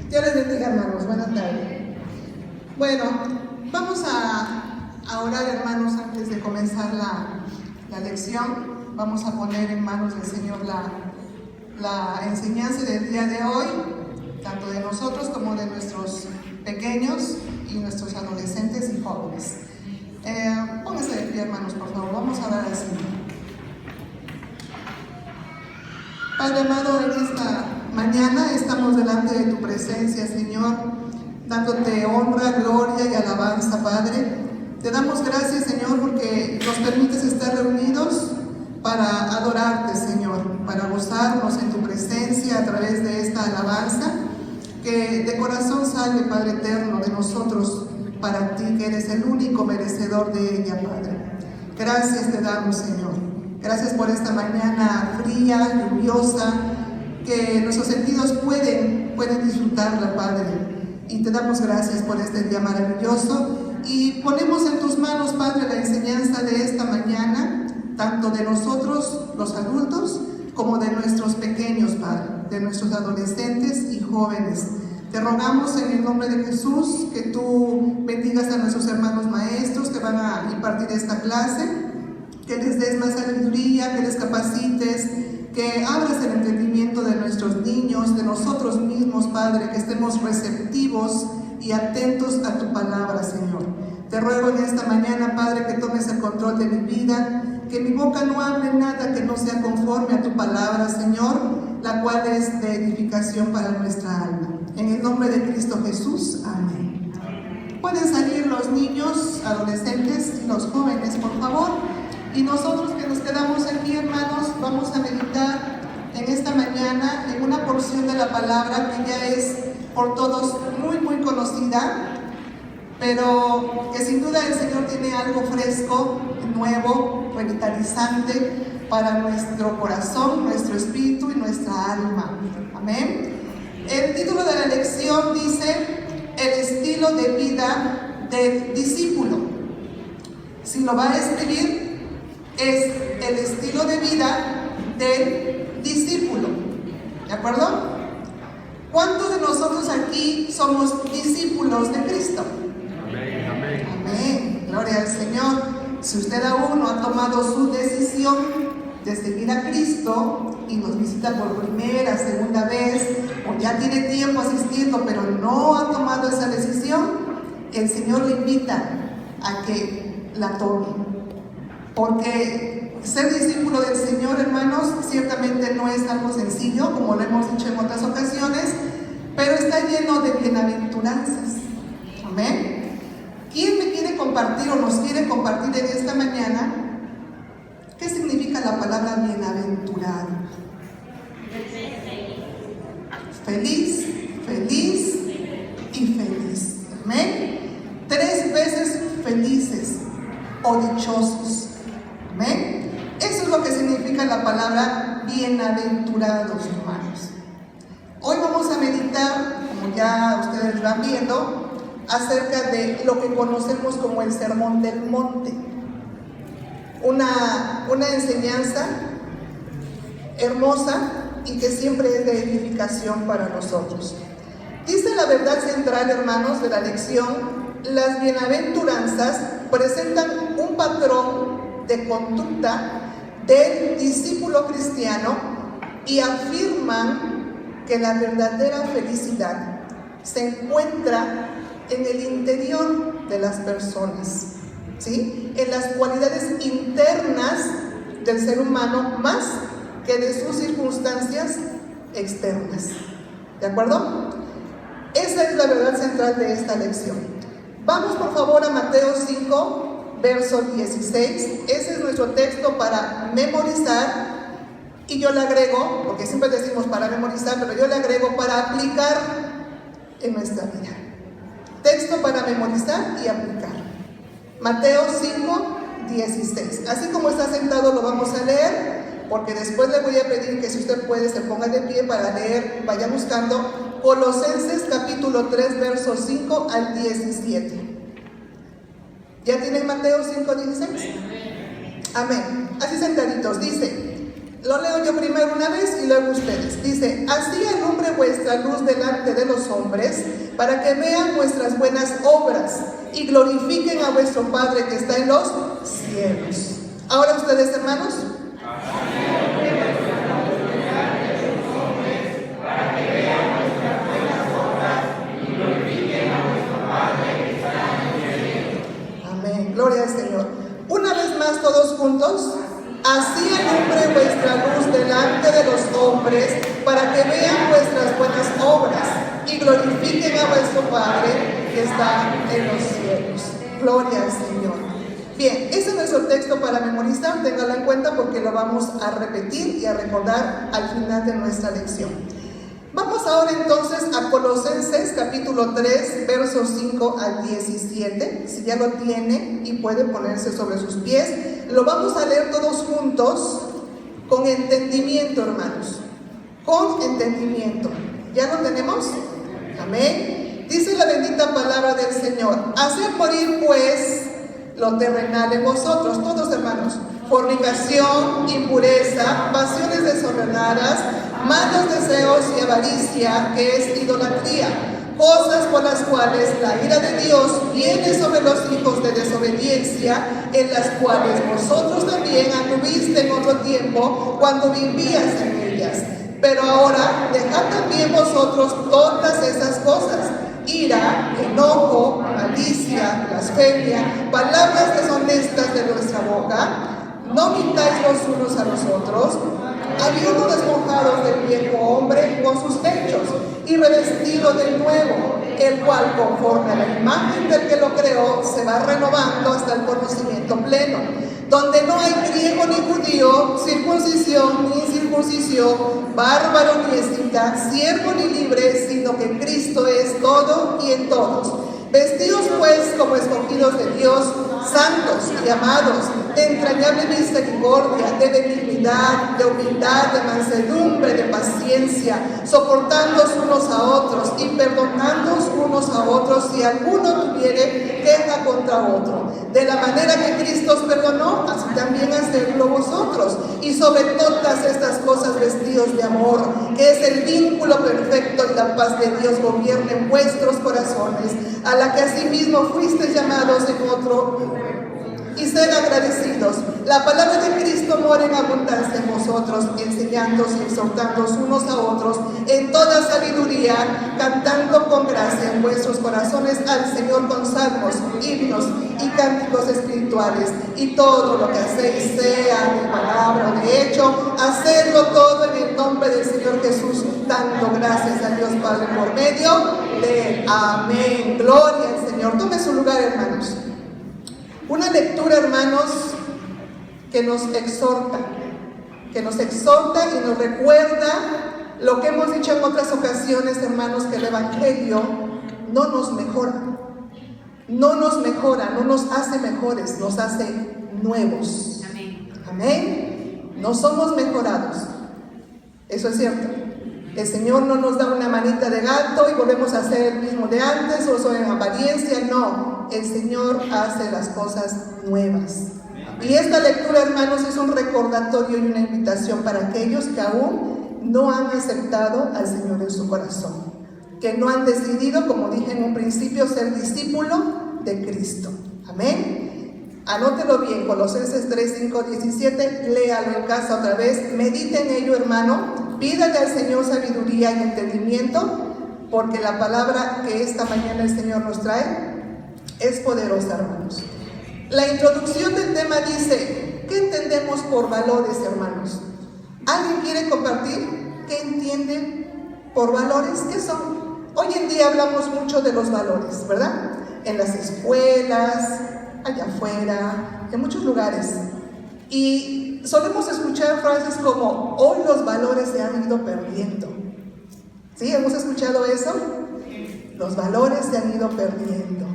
Dios les bendiga, hermanos. Buenas tardes. Bueno, vamos a orar, hermanos, antes de comenzar la lección. Vamos a poner en manos del Señor la enseñanza del día de hoy, tanto de nosotros como de nuestros pequeños y nuestros adolescentes y jóvenes. Pónganse de pie, hermanos, por favor. Vamos a orar al Señor. Padre amado, en esta mañana estamos delante de tu presencia, Señor, dándote honra, gloria y alabanza, Padre. Te damos gracias, Señor, porque nos permites estar reunidos para adorarte, Señor, para gozarnos en tu presencia a través de esta alabanza que de corazón sale, Padre eterno, de nosotros para ti, que eres el único merecedor de ella, Padre. Gracias te damos, Señor. Gracias por esta mañana fría, lluviosa, que nuestros sentidos pueden disfrutarla, Padre. Y te damos gracias por este día maravilloso. Y ponemos en tus manos, Padre, la enseñanza de esta mañana, tanto de nosotros, los adultos, como de nuestros pequeños, Padre, de nuestros adolescentes y jóvenes. Te rogamos en el nombre de Jesús que tú bendigas a nuestros hermanos maestros que van a impartir esta clase, que les des más sabiduría, que les capacites, que abras el entendimiento de nuestros niños, de nosotros mismos, Padre, que estemos receptivos y atentos a tu palabra, Señor. Te ruego en esta mañana, Padre, que tomes el control de mi vida, que mi boca no hable nada que no sea conforme a tu palabra, Señor, la cual es de edificación para nuestra alma. En el nombre de Cristo Jesús, amén. Pueden salir los niños, adolescentes y los jóvenes, por favor. Y nosotros que nos quedamos aquí, hermanos, vamos a meditar en esta mañana en una porción de la palabra que ya es por todos muy conocida, pero que sin duda el Señor tiene algo fresco, nuevo, revitalizante para nuestro corazón, nuestro espíritu y nuestra alma. Amén. El título de la lección dice: el estilo de vida del discípulo. Si lo va a escribir, es el estilo de vida del discípulo. ¿De acuerdo? ¿Cuántos de nosotros aquí somos discípulos de Cristo? Amén, amén. Amén. Gloria al Señor. Si usted aún no ha tomado su decisión de seguir a Cristo y nos visita por primera, segunda vez, o ya tiene tiempo asistiendo, pero no ha tomado esa decisión, el Señor le invita a que la tome. Porque ser discípulo del Señor, hermanos, ciertamente no es algo sencillo, como lo hemos dicho en otras ocasiones, pero está lleno de bienaventuranzas. Amén. ¿Quién me quiere compartir o nos quiere compartir en esta mañana qué significa la palabra bienaventurado? Feliz, feliz y feliz. Amén. 3 veces felices o dichosos. Amén. Eso es lo que significa la palabra bienaventurados, hermanos. Hoy vamos a meditar, como ya ustedes van viendo, acerca de lo que conocemos como el Sermón del Monte. Una enseñanza hermosa y que siempre es de edificación para nosotros. Dice la verdad central, hermanos, de la lección: las bienaventuranzas presentan un patrón de conducta del discípulo cristiano y afirman que la verdadera felicidad se encuentra en el interior de las personas, ¿sí? En las cualidades internas del ser humano más que de sus circunstancias externas. ¿De acuerdo? Esa es la verdad central de esta lección. Vamos por favor a Mateo 5, verso 16. Ese es nuestro texto para memorizar. Y yo le agrego, porque siempre decimos para memorizar, pero yo le agrego para aplicar en nuestra vida. Texto para memorizar y aplicar. Mateo 5, 16. Así como está sentado lo vamos a leer, porque después le voy a pedir que si usted puede se ponga de pie para leer, vaya buscando Colosenses capítulo 3, versos 5 al 17. ¿Ya tienen Mateo 5, 16? Amén. Así sentaditos, dice: Lo leo yo primero una vez y luego ustedes. Dice: así alumbre vuestra luz delante de los hombres, para que vean vuestras buenas obras y glorifiquen a vuestro Padre que está en los cielos. Ahora ustedes, hermanos. Amén, gloria al Señor. Una vez más todos juntos. Así alumbre vuestra luz delante de los hombres, para que vean vuestras buenas obras y glorifiquen a vuestro Padre que está en los cielos. Gloria al Señor. Bien, ese es nuestro texto para memorizar, téngalo en cuenta porque lo vamos a repetir y a recordar al final de nuestra lección. Vamos ahora entonces a Colosenses capítulo 3, versos 5 al 17. Si ya lo tiene y puede ponerse sobre sus pies, lo vamos a leer todos juntos con entendimiento, hermanos. Con entendimiento. ¿Ya lo tenemos? Amén. Dice la bendita palabra del Señor: haced morir pues lo terrenal en vosotros, todos hermanos: fornicación, impureza, pasiones desordenadas, malos deseos y avaricia, que es idolatría, cosas por las cuales la ira de Dios viene sobre los hijos de desobediencia, en las cuales vosotros también anduviste en otro tiempo cuando vivías en ellas. Pero ahora dejad también vosotros todas esas cosas: ira, enojo, malicia, blasfemia, palabras deshonestas de nuestra boca. No mintáis los unos a los otros, habiendo despojados del viejo hombre con sus hechos y revestido del nuevo, el cual conforme a la imagen del que lo creó se va renovando hasta el conocimiento pleno, donde no hay griego ni judío, circuncisión ni incircuncisión, bárbaro ni escita, siervo ni libre, sino que Cristo es todo y en todos. Vestidos pues como escogidos de Dios, santos y amados, de entrañable misericordia, de benignidad, de humildad, de mansedumbre, de paciencia, soportándoos unos a otros y perdonándoos unos a otros si alguno tuviere queja contra otro. De la manera que Cristo os perdonó, así también hacedlo vosotros. Y sobre todas estas cosas vestidos de amor, que es el vínculo perfecto, y la paz de Dios gobierne en vuestros corazones, a la que asimismo fuisteis llamados en otro, y sed agradecidos. La palabra de Cristo mora en abundancia en vosotros, enseñándoos y exhortándoos unos a otros en toda sabiduría, cantando con gracia en vuestros corazones al Señor con salmos, himnos y cánticos espirituales. Y todo lo que hacéis, sea de palabra o de hecho, hacedlo todo en el nombre del Señor Jesús, dando gracias a Dios Padre por medio de Él. Amén. Gloria al Señor. Tome su lugar, hermanos. Una lectura, hermanos, que nos exhorta y nos recuerda lo que hemos dicho en otras ocasiones, hermanos, que el Evangelio no nos mejora, no nos hace mejores, nos hace nuevos. Amén. Amén. No somos mejorados. Eso es cierto. El Señor no nos da una manita de gato y volvemos a ser el mismo de antes o en apariencia, no. El Señor hace las cosas nuevas. Y esta lectura, hermanos, es un recordatorio y una invitación para aquellos que aún no han aceptado al Señor en su corazón, que no han decidido, como dije en un principio, ser discípulo de Cristo. Amén. Anótelo bien, Colosenses 3, 5, 17, léalo en casa otra vez, medite en ello, hermano, pídale al Señor sabiduría y entendimiento, porque la palabra que esta mañana el Señor nos trae es poderosa, hermanos. La introducción del tema dice: ¿qué entendemos por valores, hermanos? ¿Alguien quiere compartir qué entienden por valores? ¿Qué son? Hoy en día hablamos mucho de los valores, ¿verdad? En las escuelas, allá afuera, en muchos lugares. Y solemos escuchar frases como: hoy los valores se han ido perdiendo. ¿Sí? ¿Hemos escuchado eso? Los valores se han ido perdiendo.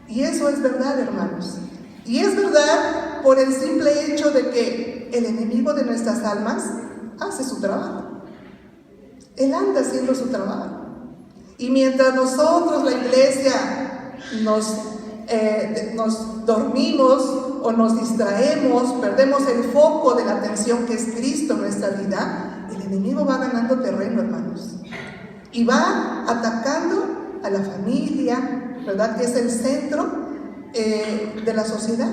Y eso es verdad, hermanos. Y es verdad por el simple hecho de que el enemigo de nuestras almas hace su trabajo. Él anda haciendo su trabajo. Y mientras nosotros, la iglesia, nos dormimos, o nos distraemos, perdemos el foco de la atención que es Cristo en nuestra vida, el enemigo va ganando terreno, hermanos. Y va atacando a la familia, ¿verdad? Que es el centro de la sociedad,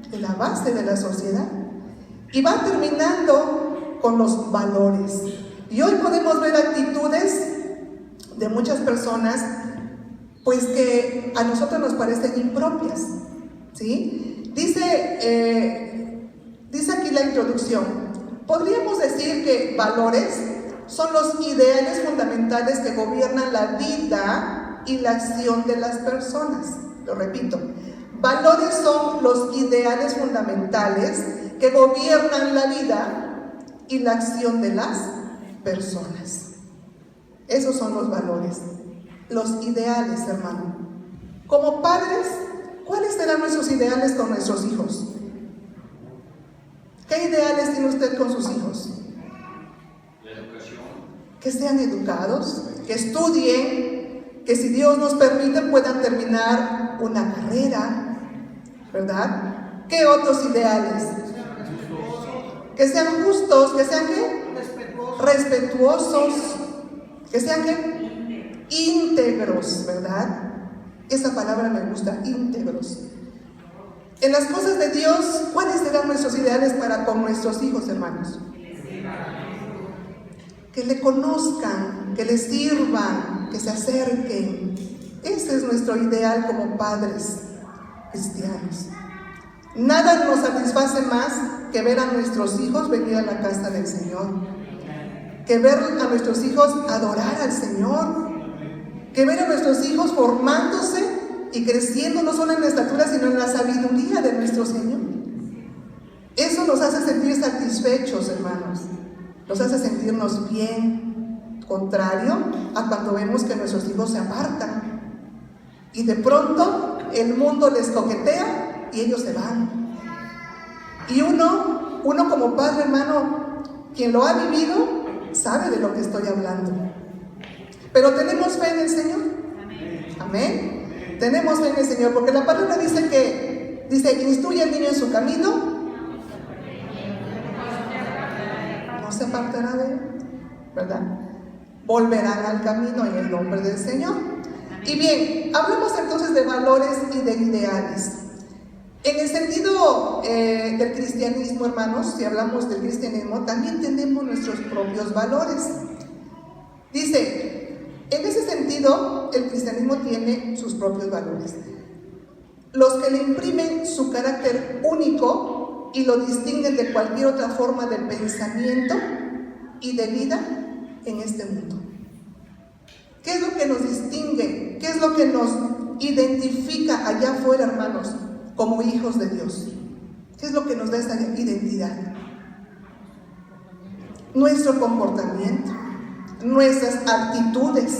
de la base de la sociedad. Y va terminando con los valores. Y hoy podemos ver actitudes de muchas personas, pues que a nosotros nos parecen impropias, ¿sí? Dice aquí la introducción, podríamos decir que valores son los ideales fundamentales que gobiernan la vida y la acción de las personas. Lo repito, valores son los ideales fundamentales que gobiernan la vida y la acción de las personas. Esos son los valores, los ideales, hermano. Como padres, ¿cuáles serán nuestros ideales con nuestros hijos? ¿Qué ideales tiene usted con sus hijos? La educación. Que sean educados, que estudien, que si Dios nos permite puedan terminar una carrera, ¿verdad? ¿Qué otros ideales? Que sean justos, que sean ¿qué? Respetuosos, que sean ¿qué? Íntegros, ¿verdad? Esa palabra me gusta, íntegros. En las cosas de Dios, ¿cuáles serán nuestros ideales para con nuestros hijos, hermanos? Que le conozcan, que le sirvan, que se acerquen. Ese es nuestro ideal como padres cristianos. Nada nos satisface más que ver a nuestros hijos venir a la casa del Señor, que ver a nuestros hijos adorar al Señor, que ver a nuestros hijos formándose y creciendo no solo en la estatura, sino en la sabiduría de nuestro Señor. Eso nos hace sentir satisfechos, hermanos. Nos hace sentirnos bien, contrario a cuando vemos que nuestros hijos se apartan y de pronto el mundo les coquetea y ellos se van. Y uno como padre, hermano, quien lo ha vivido, sabe de lo que estoy hablando. Pero tenemos fe en el Señor. Amén. Tenemos fe en el Señor, porque la palabra dice, instruye al niño en su camino, no se apartará de él, ¿verdad? Volverán al camino en el nombre del Señor. Y bien, hablamos entonces de valores y de ideales. En el sentido del cristianismo, hermanos, si hablamos del cristianismo, también tenemos nuestros propios valores. Dice, en ese sentido, el cristianismo tiene sus propios valores, los que le imprimen su carácter único y lo distinguen de cualquier otra forma de pensamiento y de vida en este mundo. ¿Qué es lo que nos distingue? ¿Qué es lo que nos identifica allá afuera, hermanos, como hijos de Dios? ¿Qué es lo que nos da esa identidad? Nuestro comportamiento, nuestras actitudes.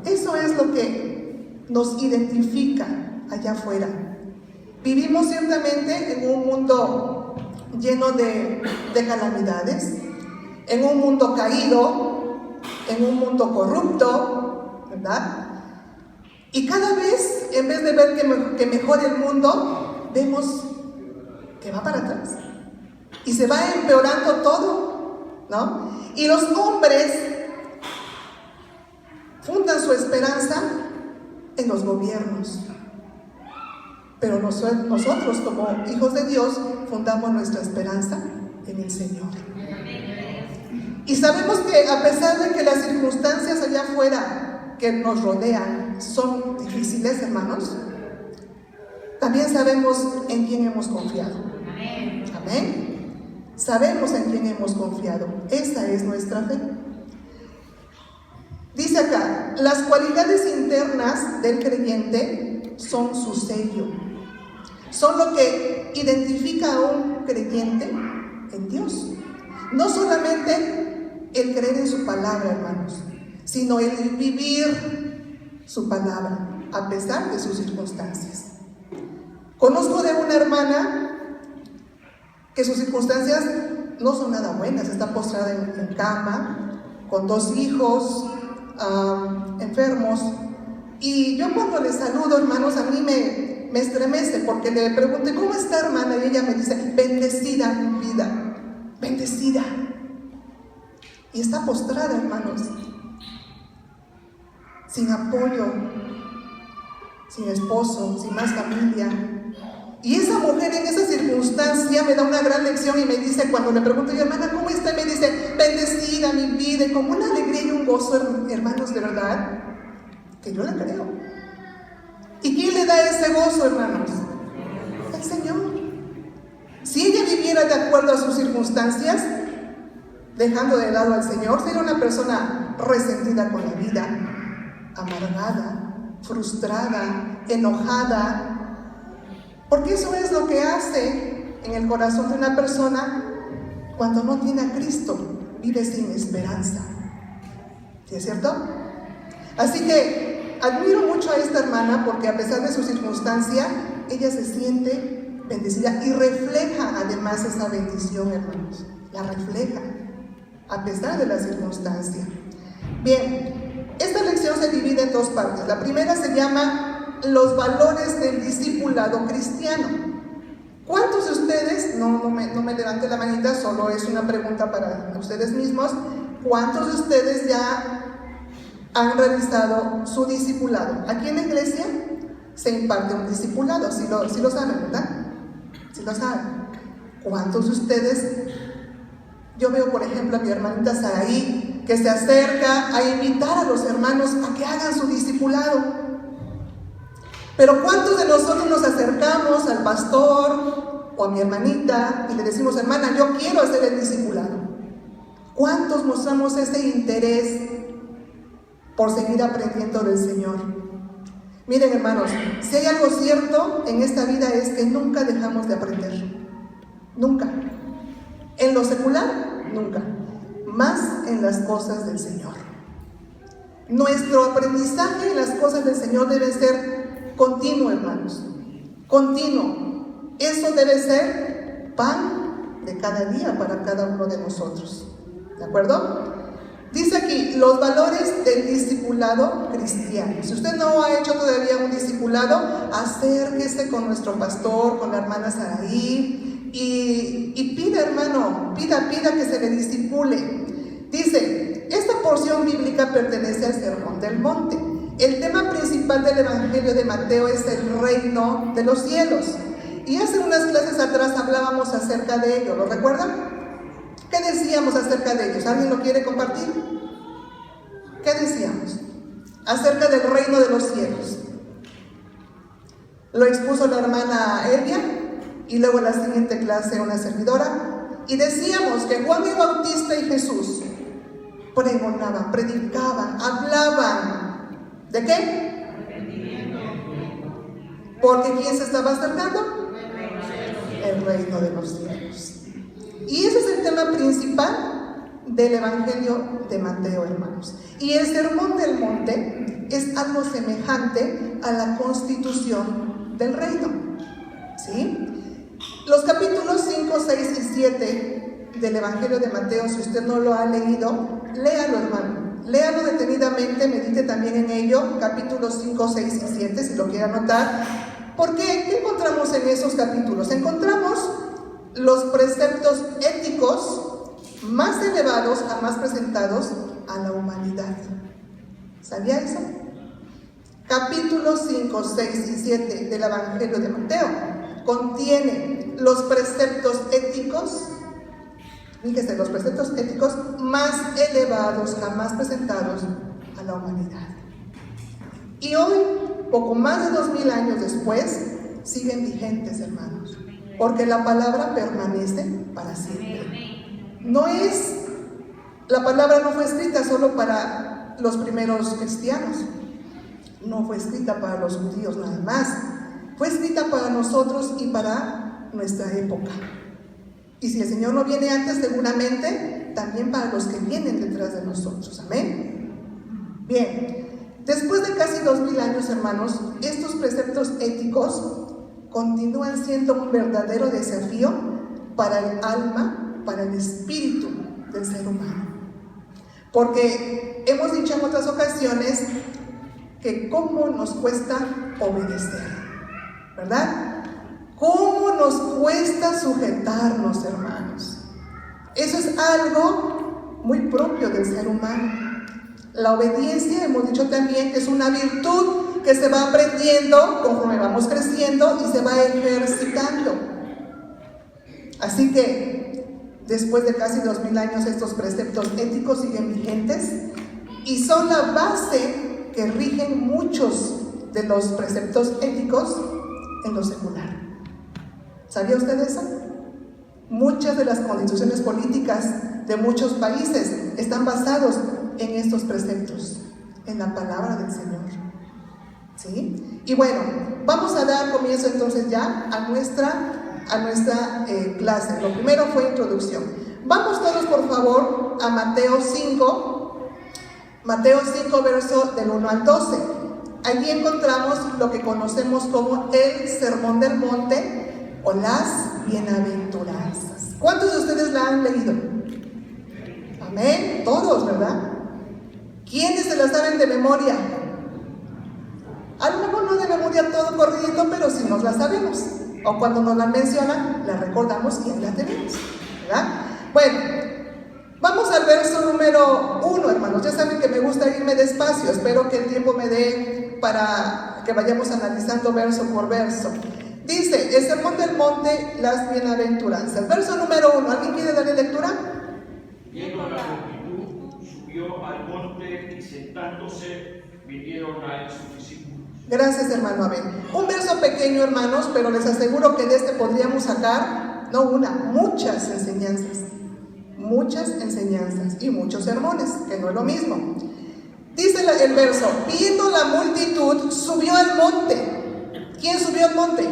Eso es lo que nos identifica allá afuera. Vivimos ciertamente en un mundo lleno de calamidades, en un mundo caído, en un mundo corrupto, ¿verdad? Y cada vez, en vez de ver que mejore el mundo, vemos que va para atrás y se va empeorando todo, ¿no? Y los hombres fundan su esperanza en los gobiernos, pero nosotros como hijos de Dios fundamos nuestra esperanza en el Señor. Y sabemos que a pesar de que las circunstancias allá afuera que nos rodean son difíciles, hermanos, también sabemos en quién hemos confiado. Amén. Sabemos en quién hemos confiado. Esa es nuestra fe. Dice acá, las cualidades internas del creyente son su sello. Son lo que identifica a un creyente en Dios. No solamente el creer en su palabra, hermanos, sino el vivir su palabra a pesar de sus circunstancias. Conozco de una hermana que sus circunstancias no son nada buenas. Está postrada en cama, con 2 hijos enfermos. Y yo cuando les saludo, hermanos, a mí me estremece porque le pregunté, ¿cómo está, hermana? Y ella me dice, bendecida mi vida, bendecida. Y está postrada, hermanos, sin apoyo, sin esposo, sin más familia. Y esa mujer en esa circunstancia me da una gran lección y me dice, cuando le pregunto, hermana, ¿cómo está? Y me dice, bendecida mi vida, y con una alegría y un gozo, hermanos, de verdad, que yo le creo. ¿Y quién le da ese gozo, hermanos? El Señor. Si ella viviera de acuerdo a sus circunstancias, dejando de lado al Señor, sería una persona resentida con la vida, amargada, frustrada, enojada, porque eso es lo que hace en el corazón de una persona cuando no tiene a Cristo, vive sin esperanza. ¿Sí es cierto? Así que admiro mucho a esta hermana porque a pesar de su circunstancia, ella se siente bendecida y refleja además esa bendición, hermanos. La refleja a pesar de la circunstancia. Bien, esta lección se divide en dos partes. La primera se llama los valores del discipulado cristiano. ¿Cuántos de ustedes, no me levante la manita, solo es una pregunta para ustedes mismos, cuántos de ustedes ya han realizado su discipulado? Aquí en la iglesia se imparte un discipulado, si lo saben, ¿verdad? Si lo saben. ¿Cuántos de ustedes? Yo veo, por ejemplo, a mi hermanita Saraí, que se acerca a invitar a los hermanos a que hagan su discipulado. Pero ¿cuántos de nosotros nos acercamos al pastor o a mi hermanita y le decimos, hermana, yo quiero hacer el discipulado? ¿Cuántos mostramos ese interés por seguir aprendiendo del Señor? Miren, hermanos, si hay algo cierto en esta vida es que nunca dejamos de aprender. Nunca. En lo secular, nunca. Más en las cosas del Señor. Nuestro aprendizaje en las cosas del Señor debe ser continuo, hermanos. Continuo. Eso debe ser pan de cada día para cada uno de nosotros. ¿De acuerdo? Dice aquí, los valores del discipulado cristiano. Si usted no ha hecho todavía un discipulado, acérquese con nuestro pastor, con la hermana Saraí, y pida, hermano, pida que se le discipule. Dice, esta porción bíblica pertenece al Sermón del Monte. El tema principal del Evangelio de Mateo es el reino de los cielos. Y hace unas clases atrás hablábamos acerca de ello, ¿lo recuerdan? ¿Qué decíamos acerca de ellos? ¿Alguien lo quiere compartir? ¿Qué decíamos? Acerca del reino de los cielos. Lo expuso la hermana Elia y luego en la siguiente clase una servidora. Y decíamos que Juan el Bautista y Jesús pregonaban, predicaban, hablaban. ¿De qué? Porque ¿quién se estaba acercando? El reino de los cielos. Y ese es el tema principal del Evangelio de Mateo, hermanos. Y el Sermón del Monte es algo semejante a la constitución del reino. ¿Sí? Los capítulos 5, 6 y 7 del Evangelio de Mateo, si usted no lo ha leído, léalo, hermano. Léalo detenidamente, medite también en ello, capítulos 5, 6 y 7, si lo quiere anotar. ¿Por qué? ¿Qué encontramos en esos capítulos? Encontramos los preceptos éticos más elevados jamás presentados a la humanidad. ¿Sabía eso? Capítulos 5, 6 y 7 del Evangelio de Mateo contiene los preceptos éticos. Fíjese, los preceptos éticos más elevados jamás presentados a la humanidad. Y hoy, poco más de 2000 años después, siguen vigentes, hermanos, porque la palabra permanece para siempre. La palabra no fue escrita solo para los primeros cristianos, no fue escrita para los judíos nada más, fue escrita para nosotros y para nuestra época. Y si el Señor no viene antes, seguramente también para los que vienen detrás de nosotros. Amén. Bien, después de casi 2000 años, hermanos, estos preceptos éticos continúan siendo un verdadero desafío para el alma, para el espíritu del ser humano. Porque hemos dicho en otras ocasiones que cómo nos cuesta obedecer, ¿verdad? ¿Cómo nos cuesta sujetarnos, hermanos? Eso es algo muy propio del ser humano. La obediencia, hemos dicho también, que es una virtud que se va aprendiendo conforme vamos creciendo y se va ejercitando. Así que, después de casi 2000 años, estos preceptos éticos siguen vigentes y son la base que rigen muchos de los preceptos éticos en lo secular. ¿Sabía usted eso? Muchas de las constituciones políticas de muchos países están basados en estos preceptos, en la palabra del Señor. ¿Sí? Y bueno, vamos a dar comienzo entonces ya a nuestra clase. Lo primero fue introducción. Vamos todos por favor a Mateo 5, verso del 1 al 12. Allí encontramos lo que conocemos como el Sermón del Monte o las bienaventuranzas. ¿Cuántos de ustedes la han leído? Amén, todos, ¿verdad? ¿Quiénes se la saben de memoria? A lo mejor no de memoria todo corridito, pero sí nos la sabemos. O cuando nos la mencionan, la recordamos y ahí la tenemos, ¿verdad? Bueno, vamos al verso número 1, hermanos. Ya saben que me gusta irme despacio. Espero que el tiempo me dé para que vayamos analizando verso por verso. Dice, el Sermón del Monte, las bienaventuranzas. Verso número 1. ¿Alguien quiere darle lectura? Viendo la multitud, subió al monte y sentándose, vinieron a él sus discípulos. Gracias, hermano Abel. Un verso pequeño, hermanos, pero les aseguro que de este podríamos sacar, no una, muchas enseñanzas y muchos sermones, que no es lo mismo. Dice el verso, viendo la multitud, subió al monte. ¿Quién subió al monte?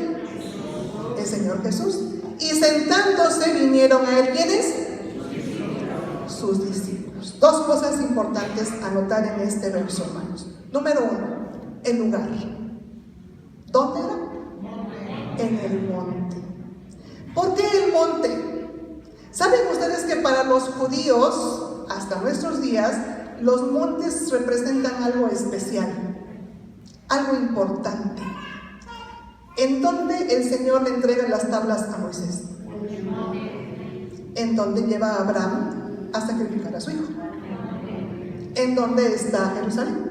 El Señor Jesús. Y sentándose vinieron a él, ¿quiénes? Sus discípulos. Dos cosas importantes a notar en este verso, hermanos. Número 1, el lugar. ¿Dónde era? En el monte. ¿Por qué el monte? ¿Saben ustedes que para los judíos, hasta nuestros días, los montes representan algo especial, algo importante? ¿En dónde el Señor le entrega las tablas a Moisés? En donde lleva a Abraham a sacrificar a su hijo. ¿En dónde está Jerusalén?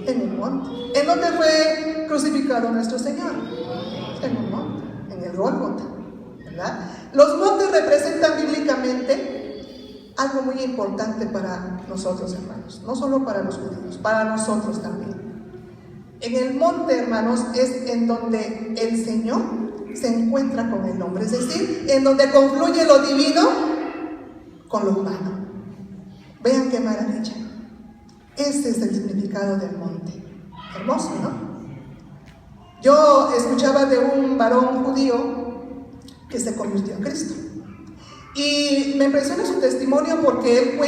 En un monte. ¿En dónde fue crucificado nuestro Señor? En un monte, en el Gólgota, ¿verdad? Los montes representan bíblicamente algo muy importante para nosotros, hermanos, no solo para los judíos, para nosotros también. En el monte, hermanos, es en donde el Señor se encuentra con el hombre, es decir, en donde confluye lo divino con lo humano. Vean qué maravilla. Ese es el significado del monte. Hermoso, ¿no? Yo escuchaba de un varón judío que se convirtió a Cristo. Y me impresiona su testimonio porque él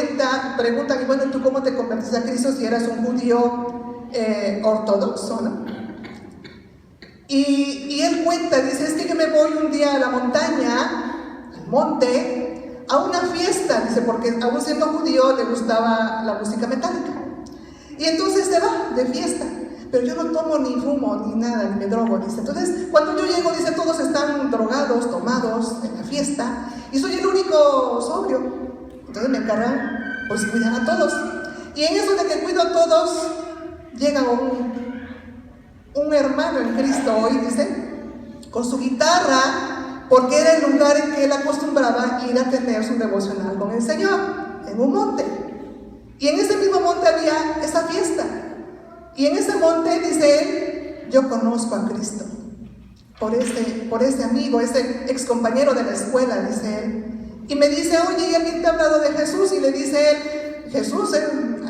pregunta, y bueno, ¿tú cómo te convertiste a Cristo si eras un judío ortodoxo, ¿no? Y él cuenta, dice, es que yo me voy un día a la montaña, al monte, a una fiesta, dice, porque aún siendo judío le gustaba la música metálica. Y entonces se va de fiesta, pero yo no tomo ni fumo ni nada, ni me drogo, dice. Entonces, cuando yo llego, dice, todos están drogados, tomados en la fiesta, y soy el único sobrio. Entonces me encargan, pues, cuidar a todos. Y en eso de que cuido a todos, llega un hermano en Cristo hoy, dice, con su guitarra, porque era el lugar en que él acostumbraba ir a tener su devocional con el Señor, en un monte. Y en ese mismo monte había esa fiesta. Y en ese monte, dice él, yo conozco a Cristo. Por ese amigo, ese ex compañero de la escuela, dice él. Y me dice, oye, ¿y alguien te ha hablado de Jesús? Y le dice él, Jesús, él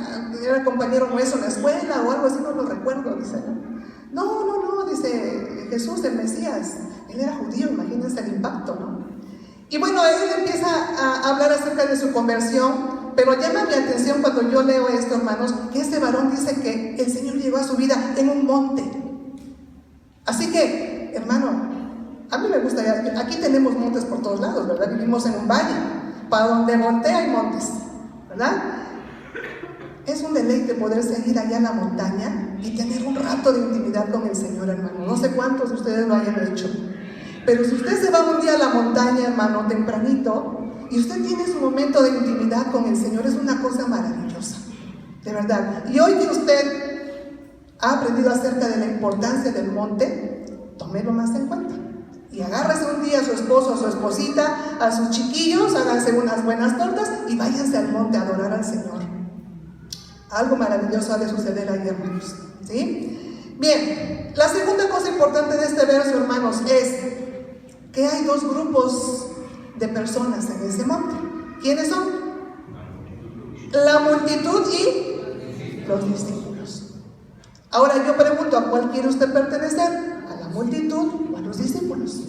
era compañero nuestro en la escuela o algo así, no lo recuerdo, dice. No, dice, Jesús, el Mesías. Él era judío, imagínense el impacto, ¿no? Y bueno, él empieza a hablar acerca de su conversión. Pero llama mi atención cuando yo leo esto, hermanos, que este varón dice que el Señor llegó a su vida en un monte. Así que, hermano, a mí me gusta, aquí tenemos montes por todos lados, ¿verdad? Vivimos en un valle, para donde voltea hay montes, ¿verdad? Es un deleite poderse ir allá a la montaña y tener un rato de intimidad con el Señor, hermano. No sé cuántos de ustedes lo hayan hecho. Pero si usted se va un día a la montaña, hermano, tempranito, y usted tiene su momento de intimidad con el Señor, es una cosa maravillosa. De verdad. Y hoy que usted ha aprendido acerca de la importancia del monte, tómelo más en cuenta. Y agárrese un día a su esposo, a su esposita, a sus chiquillos, háganse unas buenas tortas y váyanse al monte a adorar al Señor. Algo maravilloso ha de suceder ahí, hermanos. ¿Sí? Bien, la segunda cosa importante de este verso, hermanos, es que hay dos grupos de personas en ese monte. ¿Quiénes son? La multitud y los discípulos. Ahora yo pregunto, ¿a cuál quiere usted pertenecer? ¿A la multitud o a los discípulos?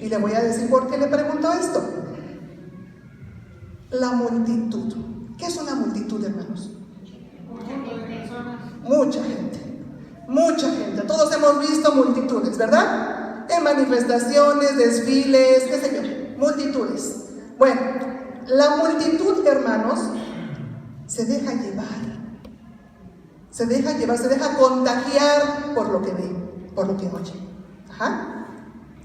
Y le voy a decir por qué le pregunto esto. La multitud. ¿Qué es una multitud, hermanos? Mucha gente. Todos hemos visto multitudes, ¿verdad? En manifestaciones, desfiles, qué sé yo, multitudes. Bueno, la multitud, hermanos, se deja contagiar por lo que ve, por lo que oye. Ajá.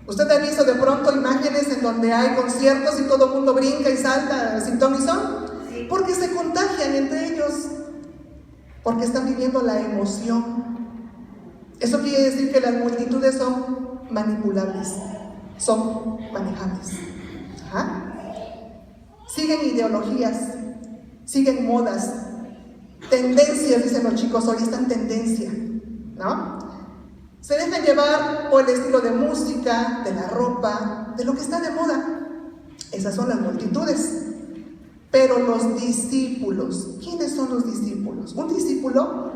¿Usted ha visto de pronto imágenes en donde hay conciertos y todo el mundo brinca y salta sin ton ni son? Porque se contagian entre ellos, porque están viviendo la emoción. Eso quiere decir que las multitudes son manipulables, son manejables. Ajá. Siguen ideologías, siguen modas, tendencias, dicen los chicos, hoy están tendencia, ¿no? Se dejan llevar por el estilo de música, de la ropa, de lo que está de moda. Esas son las multitudes. Pero los discípulos, ¿quiénes son los discípulos? Un discípulo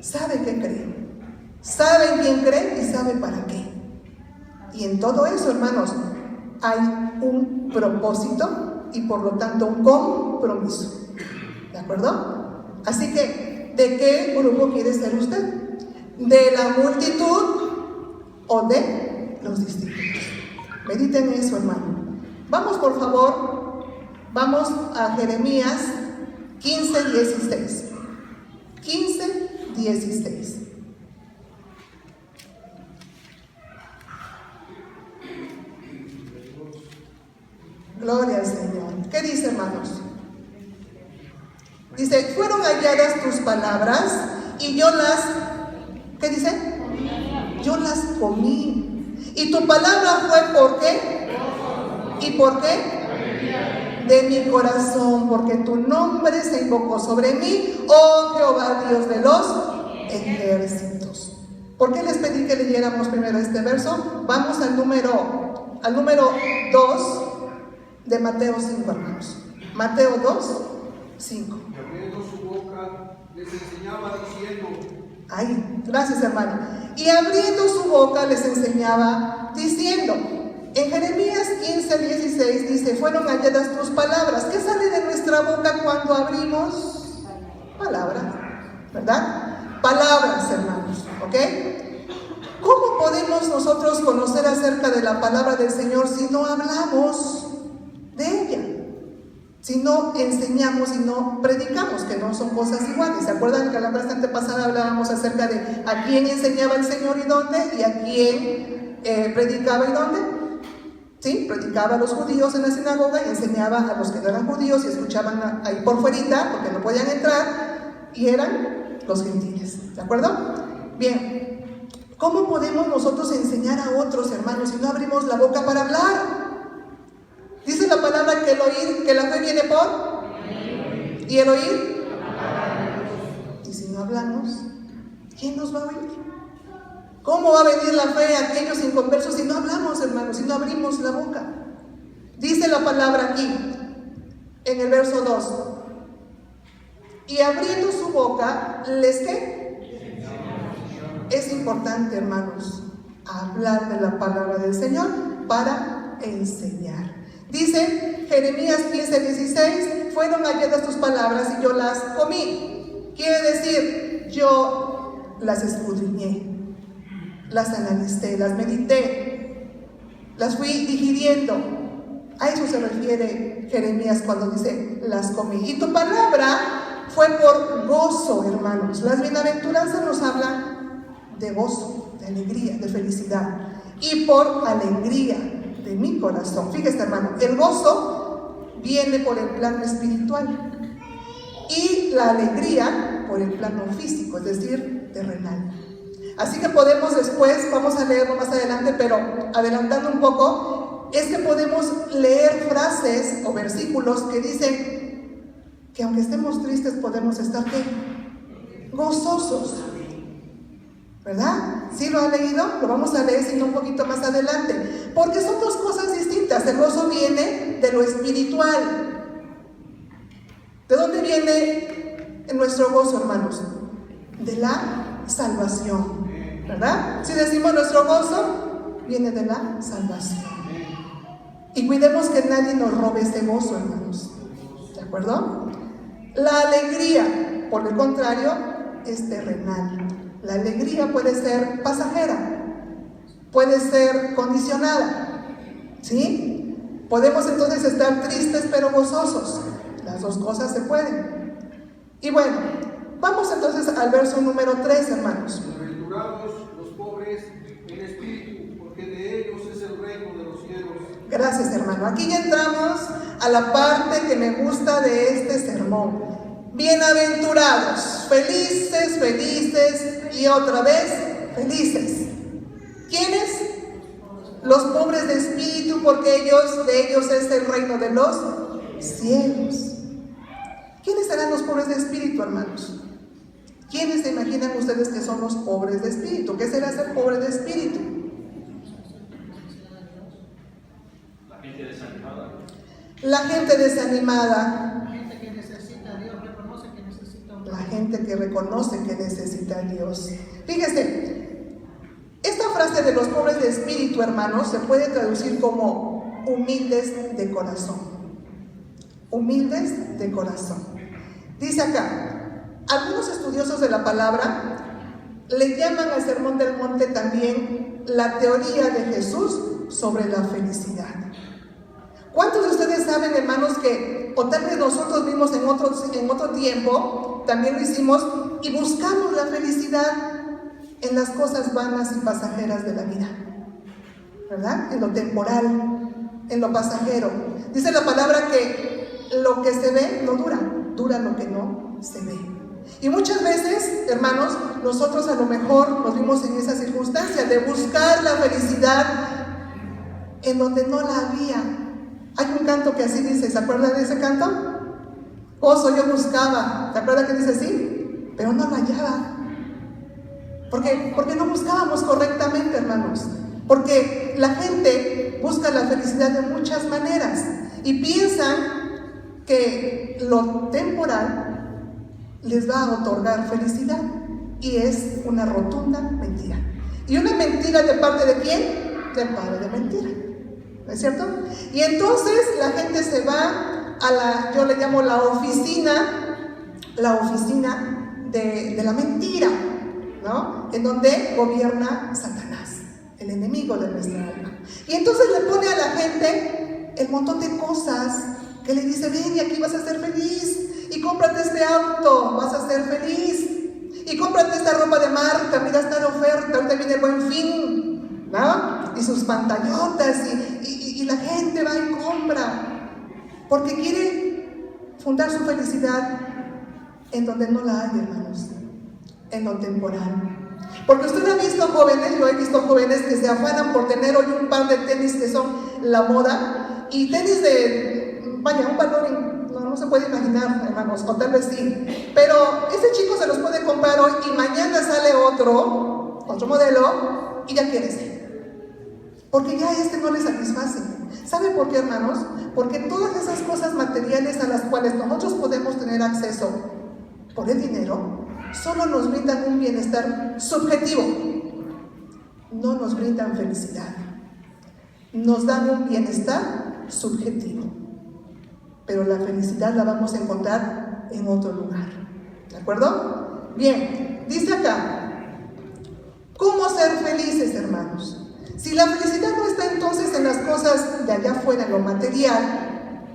sabe qué cree, sabe en quién cree y sabe para qué. Y en todo eso, hermanos, hay un propósito y por lo tanto un compromiso. ¿De acuerdo? Así que, ¿de qué grupo quiere ser usted? ¿De la multitud o de los discípulos? Mediten eso, hermano. Vamos, por favor, vamos a Jeremías 15:16. 15:16. Gloria al Señor. ¿Qué dice, hermanos? Dice, fueron halladas tus palabras y yo las, ¿qué dice? Yo las comí. Y tu palabra fue, ¿por qué? ¿Y por qué? De mi corazón, porque tu nombre se invocó sobre mí, oh Jehová, Dios de los ejércitos. ¿Por qué les pedí que leyéramos primero este verso? Vamos al número 2 de Mateo 5, hermanos. Mateo 2, 5. Y abriendo su boca, les enseñaba diciendo. Ay, gracias, hermano. Y abriendo su boca les enseñaba diciendo. En Jeremías 15:16 dice, fueron halladas tus palabras. ¿Qué sale de nuestra boca cuando abrimos? Palabra, ¿verdad? Palabras, hermanos, ¿ok? ¿Cómo podemos nosotros conocer acerca de la palabra del Señor si no hablamos de ella? Si no enseñamos y no predicamos, que no son cosas iguales. ¿Se acuerdan que la clase antepasada hablábamos acerca de a quién enseñaba el Señor y dónde? Y a quién predicaba y dónde? Sí, predicaba a los judíos en la sinagoga y enseñaba a los que no eran judíos y escuchaban ahí por fuerita, porque no podían entrar, y eran los gentiles. ¿De acuerdo? Bien, ¿cómo podemos nosotros enseñar a otros, hermanos, si no abrimos la boca para hablar? Dice la palabra que el oír, que la fe viene por, y el oír, y si no hablamos, ¿quién nos va a oír? ¿Cómo va a venir la fe a aquellos inconversos si no hablamos, hermanos, si no abrimos la boca? Dice la palabra aquí, en el verso 2, y abriendo su boca, ¿les qué? Es importante, hermanos, hablar de la palabra del Señor para enseñar. Dice Jeremías 15:16, fueron halladas tus palabras y yo las comí. Quiere decir, yo las escudriñé, las analicé, las medité, las fui digiriendo. A eso se refiere Jeremías cuando dice, las comí. Y tu palabra fue por gozo, hermanos. Las bienaventuranzas nos hablan de gozo, de alegría, de felicidad. Y por alegría de mi corazón. Fíjese, hermano, el gozo viene por el plano espiritual y la alegría por el plano físico, es decir, terrenal. Así que podemos después, vamos a leerlo más adelante, pero adelantando un poco, es que podemos leer frases o versículos que dicen que aunque estemos tristes podemos estar ¿qué? Gozosos, ¿verdad? ¿Sí lo han leído? Lo vamos a leer sino un poquito más adelante, porque son dos cosas distintas. El gozo viene de lo espiritual. ¿De dónde viene nuestro gozo, hermanos? De la salvación, ¿verdad? Si decimos nuestro gozo, viene de la salvación. Y cuidemos que nadie nos robe ese gozo, hermanos. ¿De acuerdo? La alegría, por el contrario, es terrenal. La alegría puede ser pasajera, puede ser condicionada, ¿sí? Podemos entonces estar tristes pero gozosos. Las dos cosas se pueden. Y bueno, vamos entonces al verso número 3, hermanos. Bienaventurados los pobres en espíritu, porque de ellos es el reino de los cielos. Gracias, hermano. Aquí ya entramos a la parte que me gusta de este sermón. Bienaventurados, felices, felices y otra vez felices. ¿Quiénes? Los pobres de espíritu, porque de ellos es el reino de los cielos. ¿Quiénes serán los pobres de espíritu, hermanos? ¿Quiénes se imaginan ustedes que son los pobres de espíritu? ¿Qué será ser pobre de espíritu? La gente desanimada. La gente desanimada. La gente que necesita a Dios, reconoce que necesita a Dios. La gente que reconoce que necesita a Dios. Fíjese, esta frase de los pobres de espíritu, hermanos, se puede traducir como humildes de corazón. Humildes de corazón. Dice acá, algunos estudiosos de la palabra le llaman al Sermón del Monte también la teoría de Jesús sobre la felicidad. ¿Cuántos de ustedes saben, hermanos, que, o tal vez nosotros vimos en otro tiempo, también lo hicimos, y buscamos la felicidad en las cosas vanas y pasajeras de la vida, ¿verdad? En lo temporal, en lo pasajero. Dice la palabra que lo que se ve no dura, dura lo que no se ve. Y muchas veces, hermanos, nosotros a lo mejor nos vimos en esa circunstancia de buscar la felicidad en donde no la había. Hay un canto que así dice, ¿se acuerdan de ese canto? Gozo yo buscaba, ¿te acuerdas que dice así? Pero no lo hallaba. Porque no buscábamos correctamente, hermanos. Porque la gente busca la felicidad de muchas maneras y piensan que lo temporal les va a otorgar felicidad, y es una rotunda mentira. ¿Y una mentira de parte de quién? Del padre de mentira, ¿no es cierto? Y entonces la gente se va a yo le llamo la oficina de la mentira, ¿no? En donde gobierna Satanás, el enemigo de nuestra alma. Y entonces le pone a la gente el montón de cosas que le dice, ven y aquí vas a ser feliz, y cómprate este auto, vas a ser feliz, y cómprate esta ropa de marca, mira, está en oferta, ahorita viene el Buen Fin, ¿no? Y sus pantallotas, y la gente va y compra, porque quiere fundar su felicidad en donde no la hay, hermanos, en lo temporal. Porque usted ha visto jóvenes, yo he visto jóvenes que se afanan por tener hoy un par de tenis que son la moda, y tenis de, vaya, un valor no se puede imaginar, hermanos, o tal vez sí, pero ese chico se los puede comprar hoy y mañana sale otro modelo y ya quiere ser, porque ya no le satisface. ¿Sabe por qué, hermanos? Porque todas esas cosas materiales a las cuales nosotros podemos tener acceso por el dinero solo nos brindan un bienestar subjetivo, no nos brindan felicidad, nos dan un bienestar subjetivo. Pero la felicidad la vamos a encontrar en otro lugar, ¿de acuerdo? Bien, dice acá, ¿cómo ser felices, hermanos? Si la felicidad no está entonces en las cosas de allá afuera, en lo material,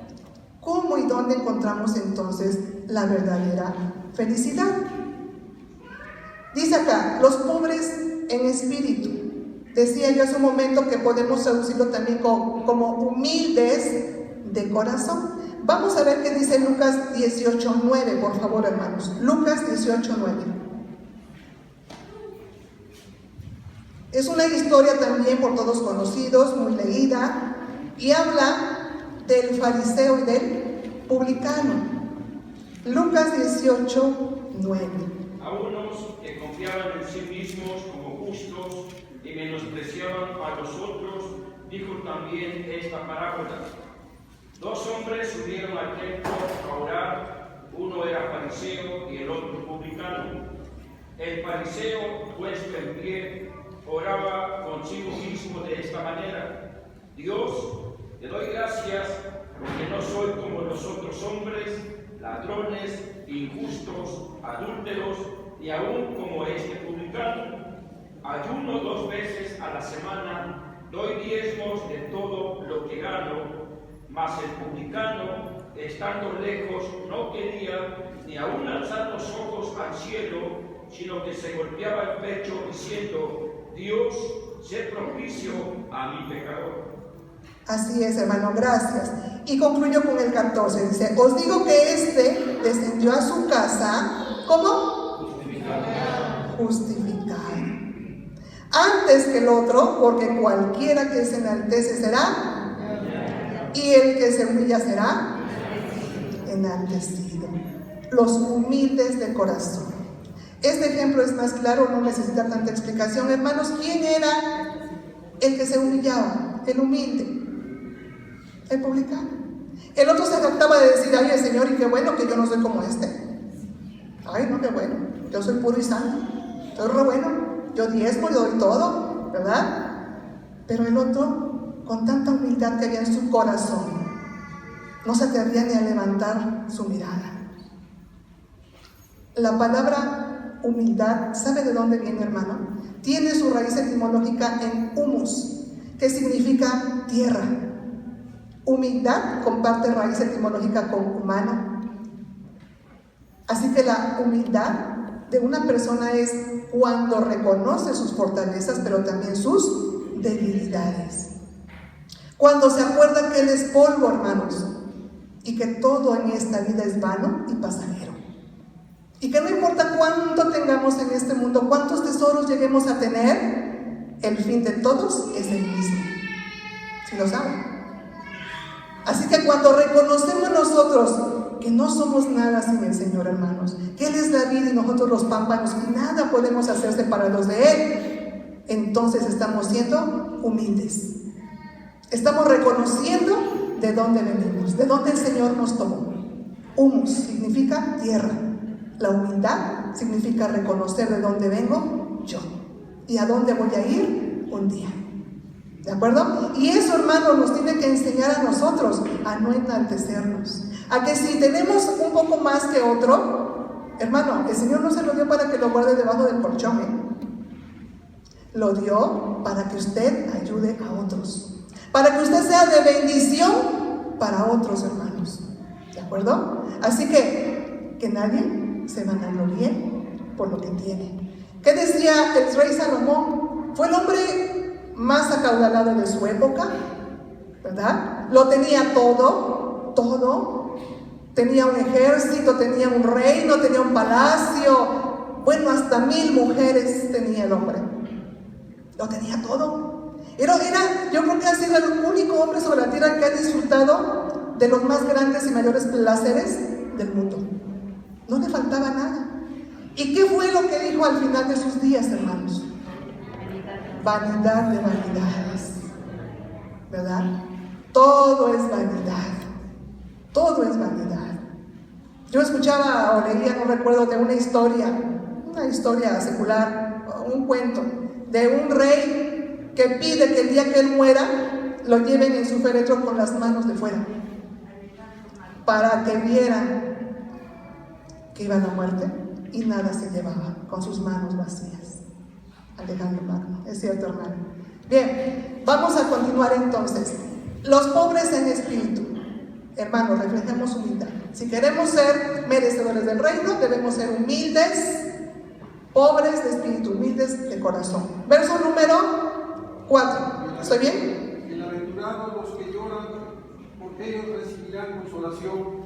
¿cómo ¿Cómo y dónde encontramos entonces la verdadera felicidad? Dice acá, los pobres en espíritu. Decía yo hace un momento que podemos traducirlo también como humildes de corazón. Vamos a ver qué dice Lucas 18:9, por favor, hermanos. Lucas 18:9. Es una historia también por todos conocidos, muy leída, y habla del fariseo y del publicano. Lucas 18:9. A unos que confiaban en sí mismos como justos y menospreciaban a los otros, dijo también esta parábola. Dos hombres subieron al templo a orar, uno era fariseo y el otro publicano. El fariseo, puesto en pie, oraba consigo mismo de esta manera: Dios, te doy gracias porque no soy como los otros hombres, ladrones, injustos, adúlteros y aún como este publicano. Ayuno 2 veces a la semana, doy diezmos de todo lo que gano. Mas el publicano, estando lejos, no quería ni aún alzar los ojos al cielo, sino que se golpeaba el pecho diciendo: Dios, sé propicio a mi pecador. Así es, hermano, gracias. Y concluyo con el 14, dice: os digo que éste descendió a su casa, ¿cómo? Justificado. Antes que el otro, porque cualquiera que se enaltece será, y el que se humilla será enaltecido. Los humildes de corazón. Este ejemplo es más claro, no necesita tanta explicación. Hermanos, ¿quién era el que se humillaba? El humilde. El publicano. El otro se jactaba de decir: ay, el Señor, y qué bueno que yo no soy como este. Ay, no, qué bueno, yo soy puro y santo, soy re bueno, yo diezmo y doy todo, ¿verdad? Pero el otro, con tanta humildad que había en su corazón, no se atrevía ni a levantar su mirada. La palabra humildad, ¿sabe de dónde viene, hermano? Tiene su raíz etimológica en humus, que significa tierra. Humildad comparte raíz etimológica con humano. Así que la humildad de una persona es cuando reconoce sus fortalezas, pero también sus debilidades. Cuando se acuerda que él es polvo, hermanos, y que todo en esta vida es vano y pasajero. Y que no importa cuánto tengamos en este mundo, cuántos tesoros lleguemos a tener, el fin de todos es el mismo. ¿Sí lo saben? Así que cuando reconocemos nosotros que no somos nada sin el Señor, hermanos, que Él es la vida y nosotros los pámpanos, y nada podemos hacer separados de Él, entonces estamos siendo humildes. Estamos reconociendo de dónde venimos, de dónde el Señor nos tomó. Humus significa tierra. La humildad significa reconocer de dónde vengo yo y a dónde voy a ir un día. ¿De acuerdo? Y eso, hermano, nos tiene que enseñar a nosotros a no enaltecernos. A que si tenemos un poco más que otro, hermano, el Señor no se lo dio para que lo guarde debajo del colchón, Lo dio para que usted ayude a otros. Para que usted sea de bendición para otros, hermanos. ¿De acuerdo? Así que nadie se vanaglorie por lo que tiene. ¿Qué decía el rey Salomón? Fue el hombre más acaudalado de su época, ¿verdad? Lo tenía todo. Tenía un ejército, tenía un reino, tenía un palacio. Bueno, hasta 1000 mujeres tenía el hombre. Lo tenía todo. Yo creo que ha sido el único hombre sobre la tierra que ha disfrutado de los más grandes y mayores placeres del mundo. No le faltaba nada. ¿Y qué fue lo que dijo al final de sus días, hermanos? Vanidad de vanidades, ¿verdad? Todo es vanidad. Todo es vanidad. Yo escuchaba o leía, no recuerdo, de una historia secular, un cuento de un rey que pide que el día que él muera lo lleven en su féretro con las manos de fuera, para que vieran que iba a la muerte y nada se llevaba, con sus manos vacías. Alejandro Magno, es cierto, hermano. Bien, vamos a continuar entonces. Los pobres en espíritu. Hermanos, reflejemos humildad. Si queremos ser merecedores del reino, debemos ser humildes, pobres de espíritu, humildes de corazón. Verso número 4. ¿Estoy bien? Bienaventurados los que lloran, porque ellos recibirán consolación.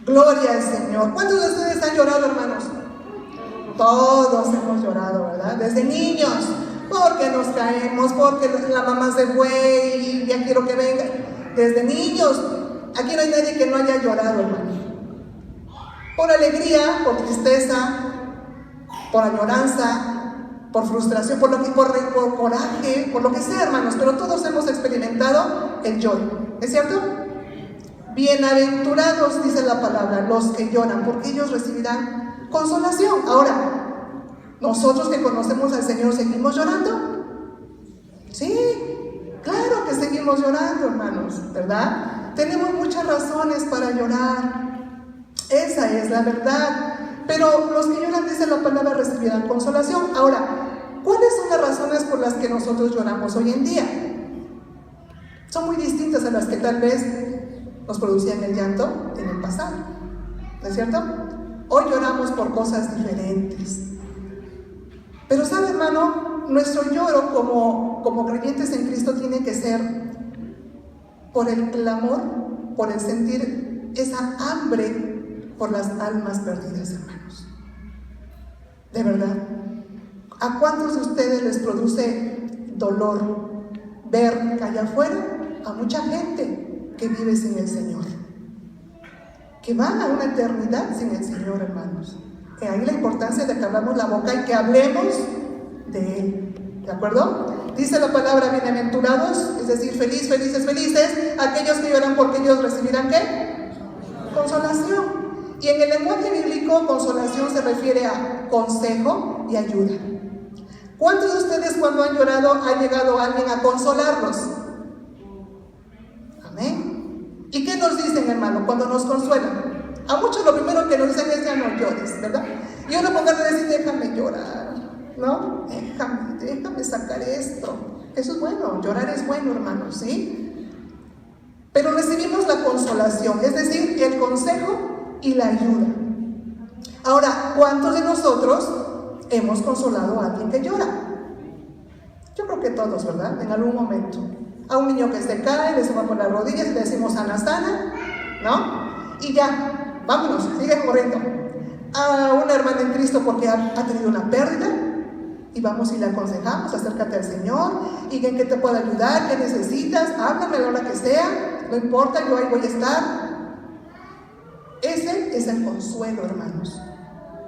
Gloria al Señor. ¿Cuántos de ustedes han llorado, hermanos? Todos hemos llorado, ¿verdad? Desde niños, porque nos caemos, porque la mamá se fue y ya quiero que venga. Desde niños, aquí no hay nadie que no haya llorado, hermano. Por alegría, por tristeza, por añoranza, por frustración, por coraje, por lo que sea, hermanos. Pero todos hemos experimentado el lloro, ¿es cierto? Bienaventurados, dice la palabra, los que lloran, porque ellos recibirán consolación. Ahora, nosotros que conocemos al Señor, ¿seguimos llorando? Sí, claro que seguimos llorando, hermanos, ¿verdad? Tenemos muchas razones para llorar. Esa es la verdad. Pero los que lloran, dice la palabra, recibirán consolación. Ahora, ¿cuáles son las razones por las que nosotros lloramos hoy en día? Son muy distintas a las que tal vez nos producían el llanto en el pasado, ¿no es cierto? Hoy lloramos por cosas diferentes. Pero sabe, hermano, nuestro lloro como creyentes en Cristo tiene que ser por el clamor, por el sentir esa hambre por las almas perdidas, hermanos. De verdad, ¿a cuántos de ustedes les produce dolor ver que allá afuera a mucha gente que vive sin el Señor, que van a una eternidad sin el Señor, hermanos? Que ahí la importancia de que abramos la boca y que hablemos de Él, ¿de acuerdo? Dice la palabra bienaventurados, es decir, felices, aquellos que lloran, porque ellos recibirán ¿qué? Consolación. Y en el lenguaje bíblico, consolación se refiere a consejo y ayuda. ¿Cuántos de ustedes cuando han llorado ha llegado alguien a consolarlos? Amén. ¿Y qué nos dicen, hermano, cuando nos consuelan? A muchos lo primero que nos dicen es: ya no llores, ¿verdad? Y uno ponga a decir: déjame llorar, ¿no? Déjame sacar esto. Eso es bueno, llorar es bueno, hermano, ¿sí? Pero recibimos la consolación, es decir, el consejo y la ayuda. Ahora, ¿cuántos de nosotros hemos consolado a alguien que llora? Yo creo que todos, ¿verdad? En algún momento. A un niño que se cae, le suba por las rodillas y le decimos: sana, sana, ¿no? Y ya, vámonos, sigue corriendo. A una hermana en Cristo porque ha tenido una pérdida, y vamos y le aconsejamos: acércate al Señor, y en qué te puedo ayudar, qué necesitas, háblame a la hora que sea, no importa, yo ahí voy a estar. Ese es el consuelo, hermanos.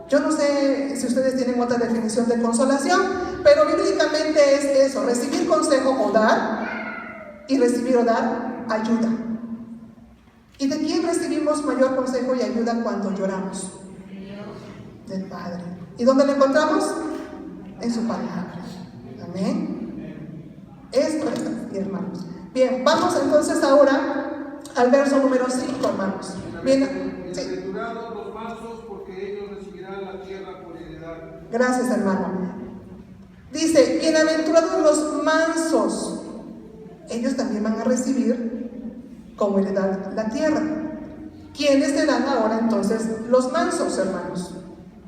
Yo no sé si ustedes tienen otra definición de consolación, pero bíblicamente es eso: recibir consejo o dar, y recibir o dar ayuda. ¿Y de quién recibimos mayor consejo y ayuda cuando lloramos? Del Padre. ¿Y dónde lo encontramos? En su palabra. Amén. Esto es así, hermanos. Bien, vamos entonces ahora al verso número 5, hermanos. Bien, bienaventurados los mansos, porque ellos recibirán la tierra por heredad. Gracias, hermano. Dice: bienaventurados los mansos, ellos también van a recibir como heredad la tierra. ¿Quiénes serán ahora entonces los mansos, hermanos?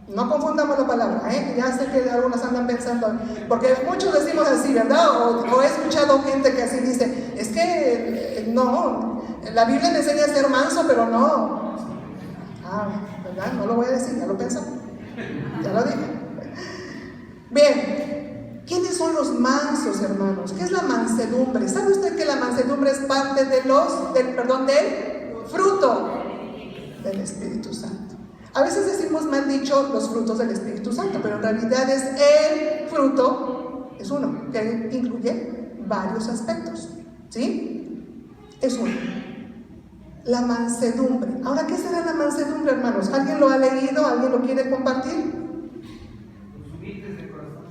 No confundamos la palabra, ya sé que algunos andan pensando, porque muchos decimos así, ¿verdad? O he escuchado gente que así dice: es que no, la Biblia me enseña a ser manso, pero no. ¿Verdad? No lo voy a decir, ya lo pensé, ya lo dije. Bien, ¿quiénes son los mansos, hermanos? ¿Qué es la mansedumbre? ¿Sabe usted que la mansedumbre es parte del fruto del Espíritu Santo? A veces decimos mal dicho los frutos del Espíritu Santo, pero en realidad es el fruto, es uno, que incluye varios aspectos, ¿sí? Es uno. La mansedumbre. Ahora, ¿qué será la mansedumbre, hermanos? ¿Alguien lo ha leído? ¿Alguien lo quiere compartir? Humildes de corazón.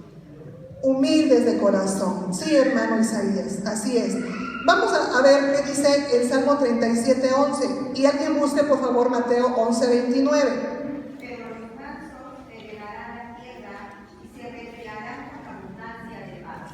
Humildes de corazón. Sí, hermano Isaías, así es. Vamos a ver qué dice el Salmo 37:11. Y alguien busque, por favor, Mateo 11:29. Pero los mansos heredarán la tierra y se retirarán con abundancia de paz.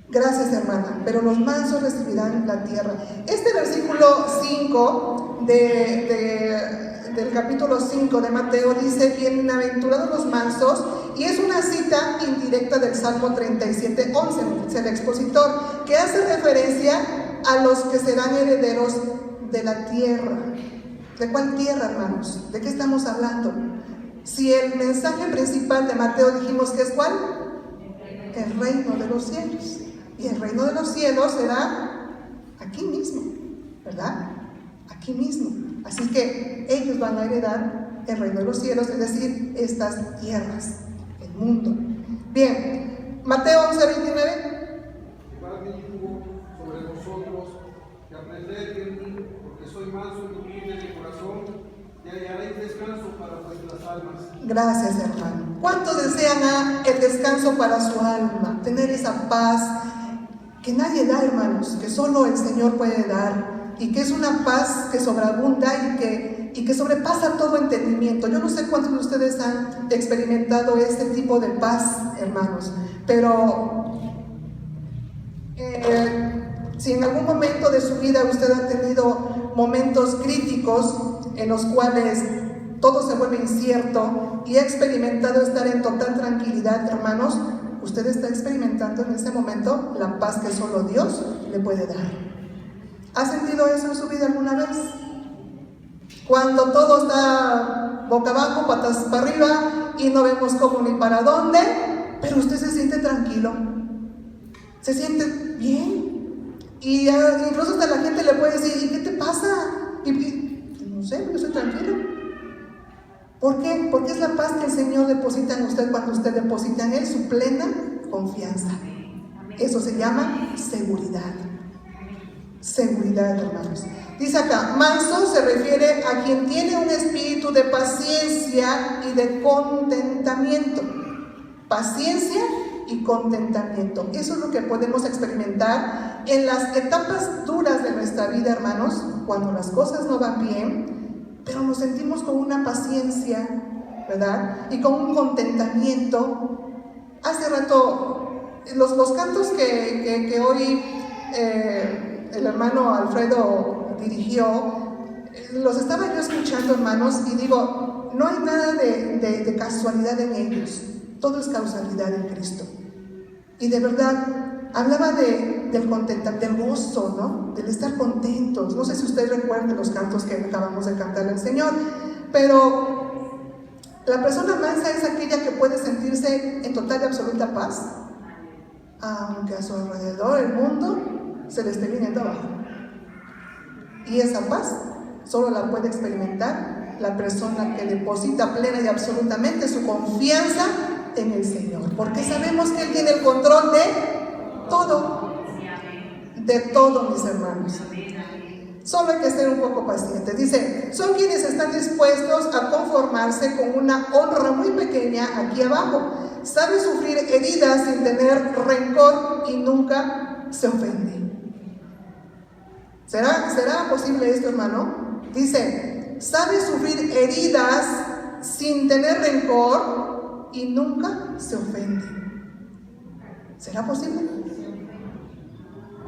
Gracias, hermana. Pero los mansos recibirán la tierra. Este versículo 5 del capítulo 5 de Mateo dice: bienaventurados los mansos, y es una cita indirecta del Salmo 37:11, dice el expositor, que hace referencia a los que serán herederos de la tierra. ¿De cuál tierra, hermanos? ¿De qué estamos hablando? Si el mensaje principal de Mateo dijimos que es ¿cuál? El reino de los cielos. Y el reino de los cielos será aquí mismo, ¿verdad? Aquí mismo. Así que ellos van a heredar el reino de los cielos, es decir, estas tierras, el mundo. Bien, Mateo 11:29. Llevad mi yugo sobre vosotros y aprended de mí, porque soy manso y humilde de corazón, y hallaréis descanso para vuestras almas. Gracias, hermano. ¿Cuántos desean el descanso para su alma? Tener esa paz que nadie da, hermanos, que solo el Señor puede dar, y que es una paz que sobreabunda y que sobrepasa todo entendimiento. Yo no sé cuántos de ustedes han experimentado este tipo de paz, hermanos, pero si en algún momento de su vida usted ha tenido momentos críticos en los cuales todo se vuelve incierto y ha experimentado estar en total tranquilidad, hermanos, usted está experimentando en ese momento la paz que solo Dios le puede dar. ¿Ha sentido eso en su vida alguna vez? Cuando todo está boca abajo, patas para arriba y no vemos cómo ni para dónde, pero usted se siente tranquilo, se siente bien, y incluso hasta la gente le puede decir: ¿y qué te pasa? No sé, yo estoy tranquilo. ¿Por qué? Porque es la paz que el Señor deposita en usted cuando usted deposita en Él su plena confianza. Eso se llama seguridad. Seguridad, hermanos. Dice acá, manso se refiere a quien tiene un espíritu de paciencia y de contentamiento. Paciencia y contentamiento. Eso es lo que podemos experimentar en las etapas duras de nuestra vida, hermanos, cuando las cosas no van bien, pero nos sentimos con una paciencia, ¿verdad? Y con un contentamiento. Hace rato, los cantos que hoy el hermano Alfredo dirigió, los estaba yo escuchando, hermanos, y digo, no hay nada de casualidad en ellos, todo es causalidad en Cristo. Y de verdad, hablaba del contentamiento, del gozo, ¿no? Del estar contentos. No sé si ustedes recuerdan los cantos que acabamos de cantar al Señor, pero la persona mansa es aquella que puede sentirse en total y absoluta paz, aunque a su alrededor el mundo se le esté viniendo abajo. Y esa paz solo la puede experimentar la persona que deposita plena y absolutamente su confianza en el Señor, porque sabemos que Él tiene el control de todo, mis hermanos. Solo hay que ser un poco pacientes. Dice, son quienes están dispuestos a conformarse con una honra muy pequeña aquí abajo. Sabe sufrir heridas sin tener rencor y nunca se ofende. ¿Será posible esto, hermano? Dice, sabe sufrir heridas sin tener rencor y nunca se ofende. ¿Será posible?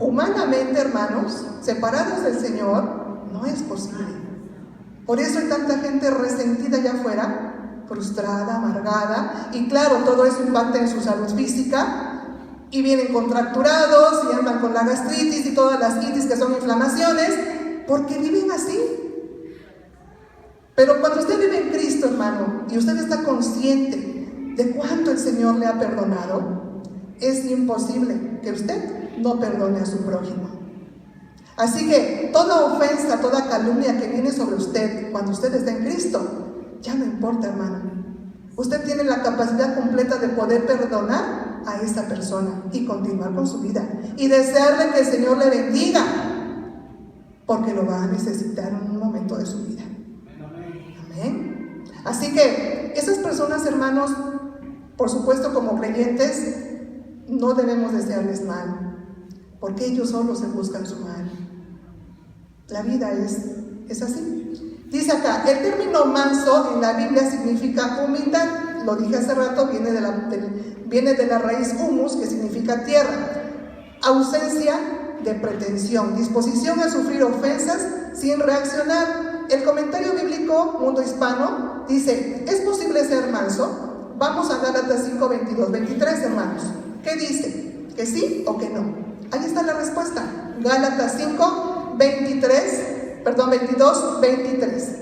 Humanamente, hermanos, separados del Señor, no es posible. Por eso hay tanta gente resentida allá afuera, frustrada, amargada, y claro, todo eso impacta en su salud física, y vienen contracturados, y andan con la gastritis y todas las itis que son inflamaciones, porque viven así. Pero cuando usted vive en Cristo, hermano, y usted está consciente de cuánto el Señor le ha perdonado, es imposible que usted no perdone a su prójimo. Así que toda ofensa, toda calumnia que viene sobre usted cuando usted está en Cristo, ya no importa, hermano. Usted tiene la capacidad completa de poder perdonar a esa persona y continuar con su vida y desearle que el Señor le bendiga, porque lo va a necesitar en un momento de su vida. Amén. Así que esas personas, hermanos, por supuesto, como creyentes, no debemos desearles mal, porque ellos solo se buscan su mal. La vida es así. Dice acá, el término manso en la Biblia significa humildad. Lo dije hace rato, viene de la raíz humus, que significa tierra. Ausencia de pretensión, disposición a sufrir ofensas sin reaccionar. el comentario bíblico Mundo Hispano dice, ¿es posible ser manso? Vamos a Gálatas 5, 22, 23, hermanos. ¿Qué dice? ¿Que sí o que no? Ahí está la respuesta. Gálatas 5, 22, 23.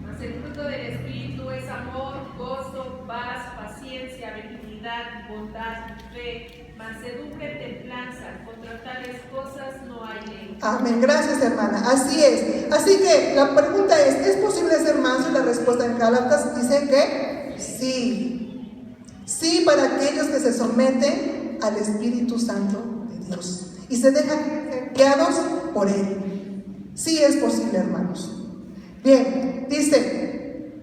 Mas el fruto del Espíritu es amor, gozo, paz, paciencia, benignidad, bondad, fe, mansedumbre, templanza. Contra tales cosas no hay ley. Amén, gracias hermana, así es. Así que la pregunta ¿es posible ser manso? Y la respuesta en Gálatas dice que sí. Sí, para aquellos que se someten al Espíritu Santo de Dios y se dejan ser guiados por Él. Sí es posible, hermanos. Bien, dice,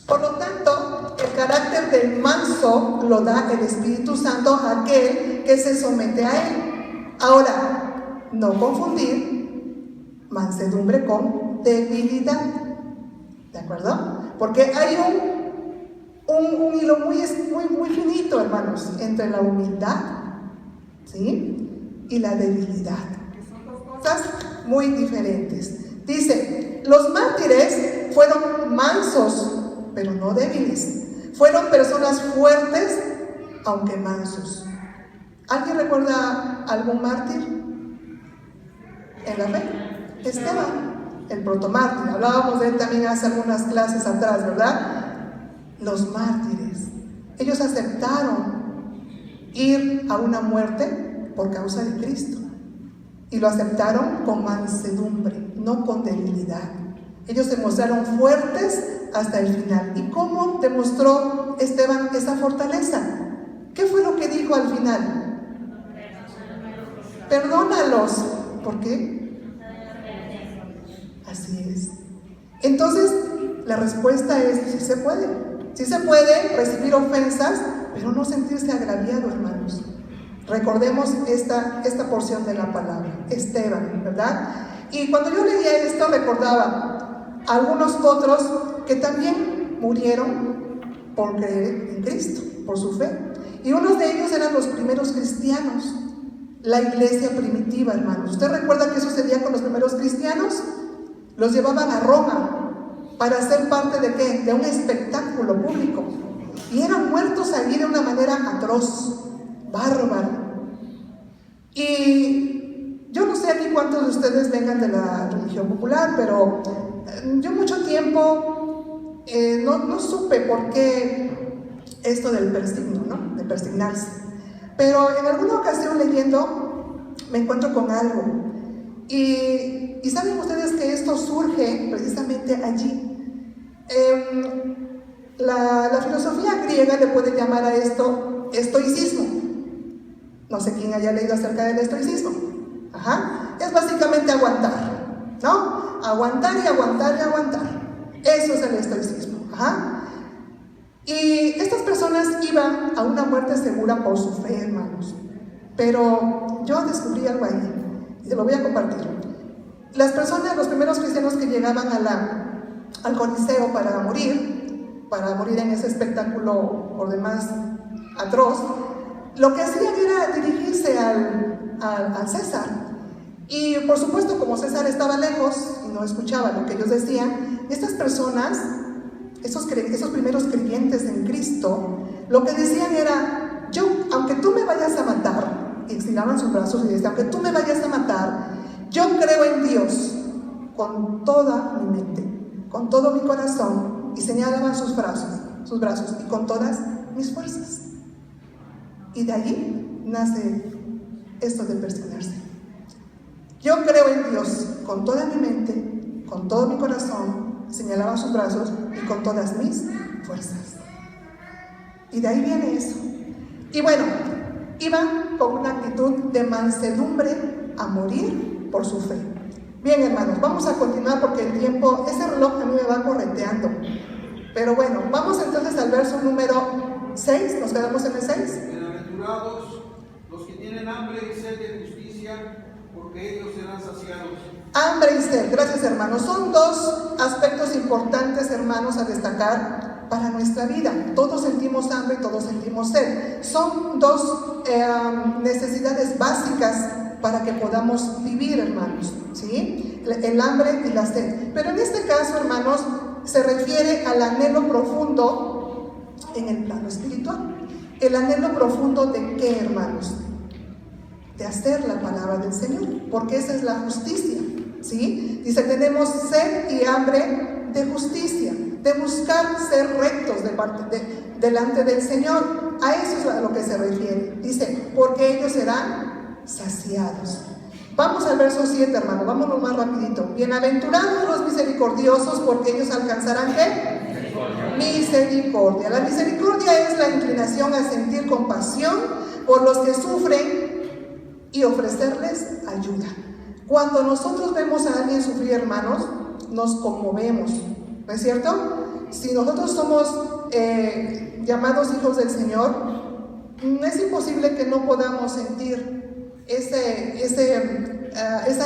por lo tanto, el carácter del manso lo da el Espíritu Santo a aquel que se somete a Él. Ahora, no confundir mansedumbre con debilidad. ¿De acuerdo? Porque hay un hilo muy finito, hermanos, entre la humildad, ¿sí?, y la debilidad. Son dos cosas muy diferentes. Dice, los mártires fueron mansos, pero no débiles. Fueron personas fuertes, aunque mansos. ¿Alguien recuerda algún mártir en la fe? Esteban, el protomártir. Hablábamos de él también hace algunas clases atrás, ¿verdad? Los mártires, ellos aceptaron ir a una muerte por causa de Cristo y lo aceptaron con mansedumbre, no con debilidad. Ellos se mostraron fuertes hasta el final. ¿Y cómo demostró Esteban esa fortaleza? ¿Qué fue lo que dijo al final? Perdónalos. ¿Por qué? Así es. Entonces, la respuesta es: sí se puede. Sí se puede recibir ofensas, pero no sentirse agraviado, hermanos. Recordemos esta porción de la palabra, Esteban, ¿verdad? Y cuando yo leía esto recordaba a algunos otros que también murieron por creer en Cristo, por su fe. Y unos de ellos eran los primeros cristianos, la iglesia primitiva, hermanos. ¿Usted recuerda qué sucedía con los primeros cristianos? Los llevaban a Roma para ser parte ¿de qué? De un espectáculo público. Y eran muertos allí de una manera atroz, bárbara. Y yo no sé aquí cuántos de ustedes vengan de la religión popular, pero yo mucho tiempo no supe por qué esto del persigno, ¿no? De persignarse. Pero en alguna ocasión leyendo me encuentro con algo. Y saben ustedes que esto surge precisamente allí. La filosofía griega le puede llamar a esto estoicismo. No sé quién haya leído acerca del estoicismo. Es básicamente aguantar, ¿no? Aguantar y aguantar y aguantar. Eso es el estoicismo. Y estas personas iban a una muerte segura por su fe, hermanos. Pero yo descubrí algo ahí, y lo voy a compartir. Las personas, los primeros cristianos que llegaban al Coliseo para morir en ese espectáculo por demás atroz, lo que hacían era dirigirse al César. Y por supuesto, como César estaba lejos y no escuchaba lo que ellos decían, estas personas, esos primeros creyentes en Cristo, lo que decían era: aunque tú me vayas a matar, y estiraban sus brazos y decían: aunque tú me vayas a matar, yo creo en Dios con toda mi mente, con todo mi corazón, y señalaban sus brazos, y con todas mis fuerzas. Y de ahí nace esto de persignarse. Yo creo en Dios con toda mi mente, con todo mi corazón, señalaba sus brazos, y con todas mis fuerzas. Y de ahí viene eso. Y bueno, iban con una actitud de mansedumbre a morir por su fe. Bien, hermanos, vamos a continuar porque el tiempo, ese reloj a mí me va correteando. Pero bueno, vamos entonces al verso número 6, nos quedamos en el 6. Bienaventurados los que tienen hambre y sed de justicia, porque ellos serán saciados. Hambre y sed, gracias hermanos. Son dos aspectos importantes, hermanos, a destacar para nuestra vida. Todos sentimos hambre y todos sentimos sed. Son dos necesidades básicas para que podamos vivir, hermanos, ¿sí? El hambre y la sed. Pero en este caso, hermanos, se refiere al anhelo profundo en el plano espiritual. ¿El anhelo profundo de qué, hermanos? De hacer la palabra del Señor, porque esa es la justicia, ¿sí? Dice, tenemos sed y hambre de justicia, de buscar ser rectos delante del Señor. A eso es a lo que se refiere. Dice, porque ellos serán saciados. Vamos al verso 7, hermano, vámonos más rapidito. Bienaventurados los misericordiosos, porque ellos alcanzarán ¿qué? Misericordia. La misericordia es la inclinación a sentir compasión por los que sufren y ofrecerles ayuda. Cuando nosotros vemos a alguien sufrir, hermanos, nos conmovemos, ¿no es cierto? Si nosotros somos llamados hijos del Señor, es imposible que no podamos sentir esa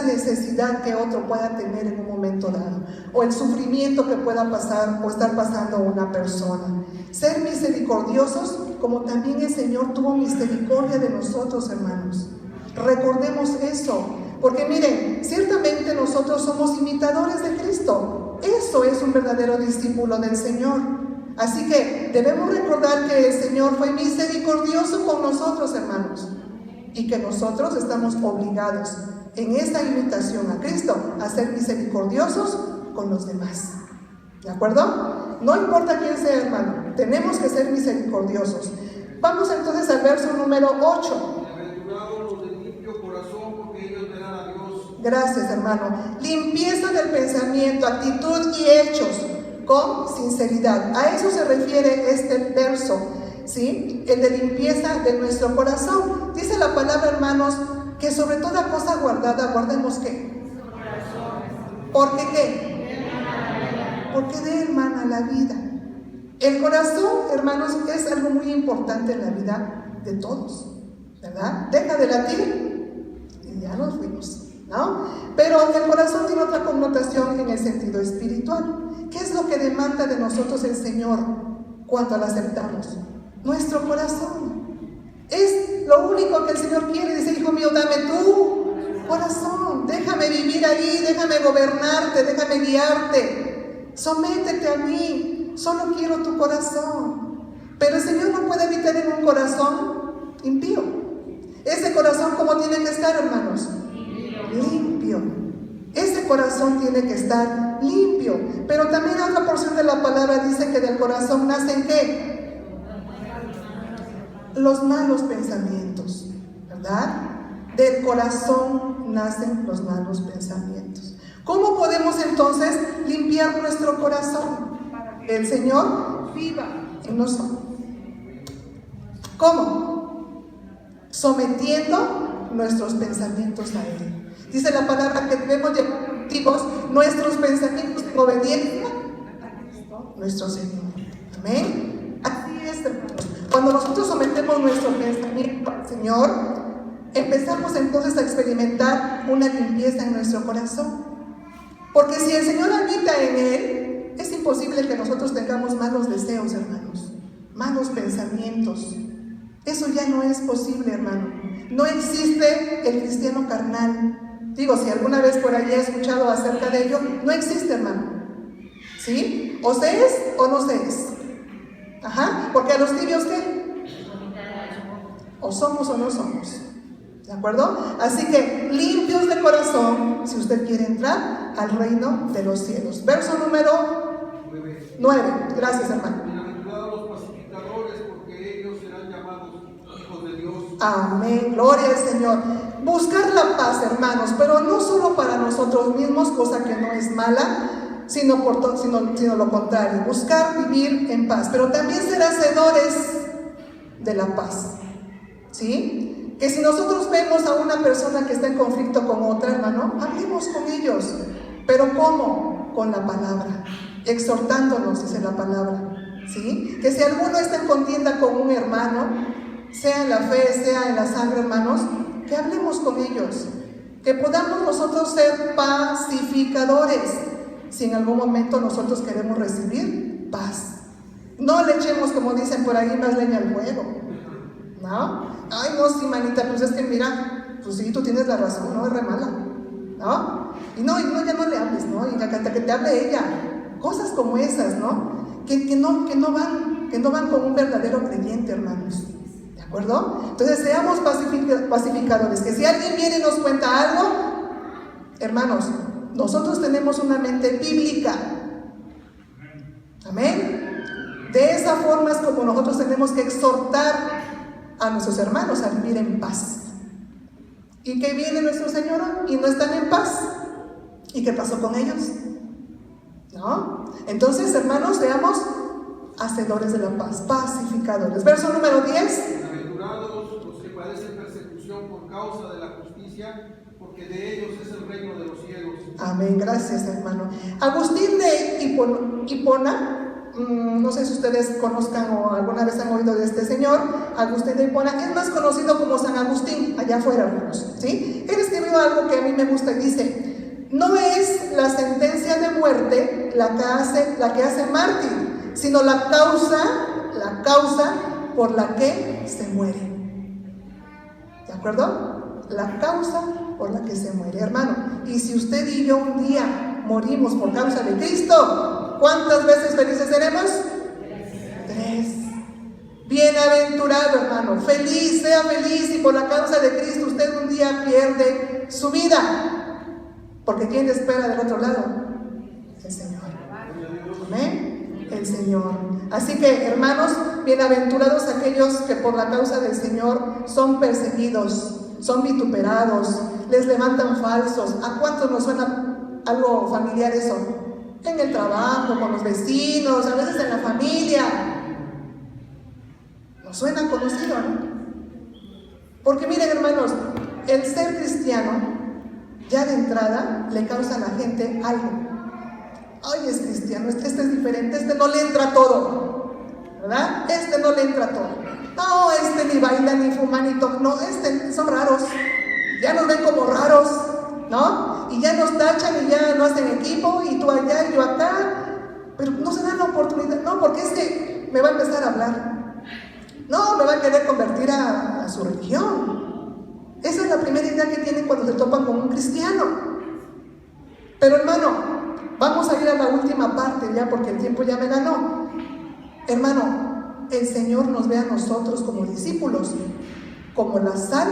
necesidad que otro pueda tener en un momento dado, o el sufrimiento que pueda pasar o estar pasando una persona. Ser misericordiosos, como también el Señor tuvo misericordia de nosotros, hermanos. Recordemos eso, porque miren, ciertamente nosotros somos imitadores de Cristo. Eso es un verdadero discípulo del Señor. Así que debemos recordar que el Señor fue misericordioso con nosotros, hermanos, y que nosotros estamos obligados en esta imitación a Cristo a ser misericordiosos con los demás. ¿De acuerdo? No importa quién sea, hermano, tenemos que ser misericordiosos. Vamos entonces al verso número 8. Gracias, hermano. Limpieza del pensamiento, actitud y hechos con sinceridad. A eso se refiere este verso, ¿sí? El de limpieza de nuestro corazón. Dice la palabra, hermanos, que sobre toda cosa guardada, guardemos ¿qué? ¿Por qué qué? Porque de él mana la vida. El corazón, hermanos, es algo muy importante en la vida de todos, ¿verdad? Deja de latir y ya nos fuimos, ¿no? Pero el corazón tiene otra connotación en el sentido espiritual. ¿Qué es lo que demanda de nosotros el Señor cuando lo aceptamos? Nuestro corazón. Es lo único que el Señor quiere. Dice, hijo mío, dame tu corazón. Déjame vivir ahí, déjame gobernarte, déjame guiarte. Sométete a mí. Solo quiero tu corazón. Pero el Señor no puede habitar en un corazón impío. Ese corazón, ¿cómo tiene que estar, hermanos? Limpio. Ese corazón tiene que estar limpio. Pero también otra porción de la palabra dice que del corazón nacen ¿qué? Los malos pensamientos, ¿verdad? Del corazón nacen los malos pensamientos. ¿Cómo podemos entonces limpiar nuestro corazón? El Señor viva en nosotros. ¿Cómo? Sometiendo nuestros pensamientos a Él. Dice la palabra que debemos llevar cautivos nuestros pensamientos en obediencia a Cristo, nuestro Señor. Amén. Así es, hermanos. Cuando nosotros sometemos nuestro pensamiento al Señor, empezamos entonces a experimentar una limpieza en nuestro corazón. Porque si el Señor habita en Él, es imposible que nosotros tengamos malos deseos, hermanos, malos pensamientos. Eso ya no es posible, hermano. No existe el cristiano carnal. Digo, si alguna vez por allí he escuchado acerca de ello, no existe, hermano. ¿Sí? O se es o no se es. Ajá, porque a los tibios ¿qué? O somos o no somos. ¿De acuerdo? Así que limpios de corazón, si usted quiere entrar al reino de los cielos. Verso número 9. Gracias, hermano. Bienaventurados los pacificadores, porque ellos serán llamados hijos de Dios. Amén, gloria al Señor. Buscar la paz, hermanos, pero no solo para nosotros mismos, cosa que no es mala, sino lo contrario, buscar vivir en paz, pero también ser hacedores de la paz, ¿sí? Que si nosotros vemos a una persona que está en conflicto con otra, hermano, hablemos con ellos, pero ¿cómo? Con la palabra, exhortándonos, dice la palabra, ¿sí? Que si alguno está en contienda con un hermano, sea en la fe, sea en la sangre, hermanos, que hablemos con ellos, que podamos nosotros ser pacificadores, si en algún momento nosotros queremos recibir paz. No le echemos, como dicen por ahí, más leña al fuego, ¿no? Ay, no, sí, manita, pues es que mira, pues sí, tú tienes la razón, no, es re mala, ¿no? Y no, ya no le hables, ¿no? Y hasta que te hable ella. Cosas como esas, ¿no? Que no van con un verdadero creyente, hermanos. ¿De acuerdo? Entonces, seamos pacificadores. Que si alguien viene y nos cuenta algo, hermanos, nosotros tenemos una mente bíblica. Amén. De esa forma es como nosotros tenemos que exhortar a nuestros hermanos a vivir en paz. ¿Y que viene nuestro Señor y no están en paz? ¿Y qué pasó con ellos? ¿No? Entonces, hermanos, seamos hacedores de la paz, pacificadores. Verso número 10. Bienaventurados los que padecen persecución por causa de la justicia, porque de ellos es el reino de los cielos. Amén, gracias, hermano. Agustín de Hipona, no sé si ustedes conozcan o alguna vez han oído de este señor. Agustín de Hipona es más conocido como San Agustín, allá afuera, hermanos, ¿sí? Él escribió algo que a mí me gusta y dice: no es la sentencia de muerte la que hace mártir, sino la causa por la que se muere. ¿De acuerdo? La causa por la que se muere, hermano. Y si usted y yo un día morimos por causa de Cristo, ¿cuántas veces felices seremos? 3. Bienaventurado, hermano, feliz, sea feliz, y por la causa de Cristo usted un día pierde su vida. Porque ¿quién le espera del otro lado? El Señor. Amén. El Señor. Así que, hermanos, bienaventurados aquellos que por la causa del Señor son perseguidos, son vituperados, les levantan falsos. ¿A cuántos nos suena algo familiar eso? En el trabajo, con los vecinos, a veces en la familia. Nos suena conocido, ¿no? Porque miren, hermanos, el ser cristiano ya de entrada le causa a la gente algo. Ay, es cristiano, este es diferente, este no le entra todo, ¿verdad? Este no le entra todo. No, este ni baila, ni fuma, ni toca. No, son raros. Ya nos ven como raros, ¿no? Y ya nos tachan y ya no hacen equipo, y tú allá y yo acá. Pero no se dan la oportunidad, no, porque es que me va a empezar a hablar. No, me va a querer convertir a su religión. Esa es la primera idea que tienen cuando se topan con un cristiano. Pero hermano, vamos a ir a la última parte ya, porque el tiempo ya me ganó. Hermano, el Señor nos ve a nosotros como discípulos, como la sal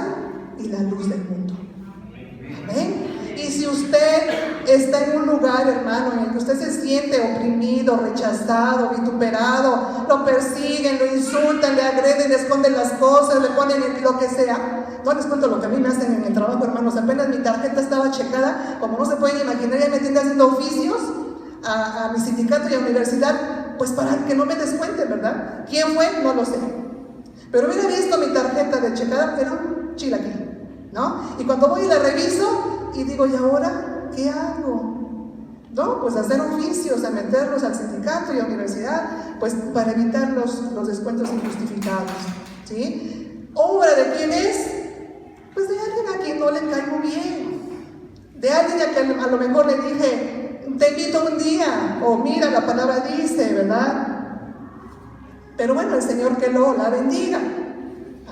y la luz del mundo. Amén. Y si usted está en un lugar, hermano, en el que usted se siente oprimido, rechazado, vituperado, lo persiguen, lo insultan, le agreden, le esconden las cosas, le ponen lo que sea. No les cuento lo que a mí me hacen en el trabajo, hermanos. Apenas mi tarjeta estaba checada, como no se pueden imaginar, ya me tienen haciendo oficios a mi sindicato y a la universidad, pues para que no me descuenten, ¿verdad? ¿Quién fue? No lo sé. Pero hubiera visto mi tarjeta de checada, era un chilaquil, ¿no? Y cuando voy y la reviso, y digo, ¿y ahora qué hago? No, pues hacer oficios, a meterlos al sindicato y a la universidad, pues para evitar los descuentos injustificados, ¿sí? ¿Obra de quién es? Pues de alguien a quien no le caigo bien, de alguien a quien a lo mejor le dije, te invito un día, o mira, la palabra dice, ¿verdad? Pero bueno, el Señor que la bendiga.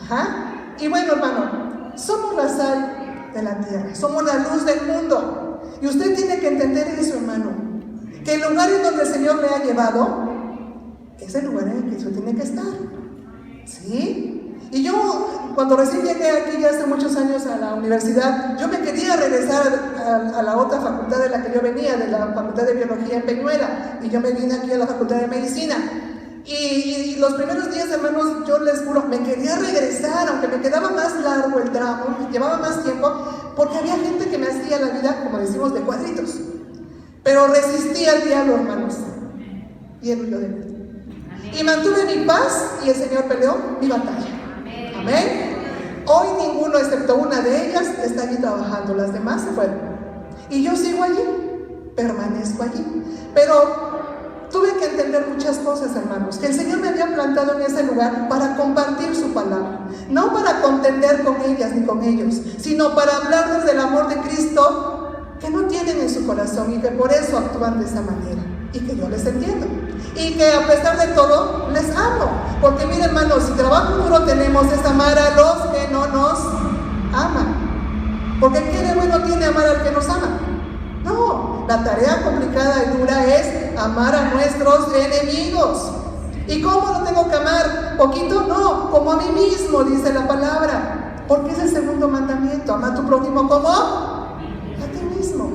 Ajá. Y bueno, hermano, somos la sal de la tierra, somos la luz del mundo. Y usted tiene que entender eso, hermano, que el lugar en donde el Señor le ha llevado es el lugar en el que usted tiene que estar, ¿sí? Y yo, cuando recién llegué aquí ya hace muchos años a la universidad, yo me quería regresar a la otra facultad de la que yo venía, de la Facultad de Biología en Peñuela, y yo me vine aquí a la Facultad de Medicina. Y los primeros días, hermanos, yo les juro, me quería regresar, aunque me quedaba más largo el tramo, me llevaba más tiempo, porque había gente que me hacía la vida, como decimos, de cuadritos. Pero resistí al diablo, hermanos, y él huyó de mí. Y mantuve mi paz, y el Señor peleó mi batalla. Amén. Hoy ninguno, excepto una de ellas, está allí trabajando, las demás se fueron. Y yo sigo allí, permanezco allí. Pero tuve que entender muchas cosas, hermanos, que el Señor me había plantado en ese lugar para compartir su palabra, no para contender con ellas ni con ellos, sino para hablarles del amor de Cristo que no tienen en su corazón y que por eso actúan de esa manera, y que yo les entiendo, y que a pesar de todo les amo, porque miren, hermanos, si trabajo duro tenemos es amar a los que no nos aman. Porque ¿qué de bueno tiene amar al que nos ama? No, la tarea complicada y dura es amar a nuestros enemigos. ¿Y cómo lo tengo que amar? ¿Poquito? No, como a mí mismo, dice la palabra. Porque es el segundo mandamiento, ama a tu prójimo como a ti mismo.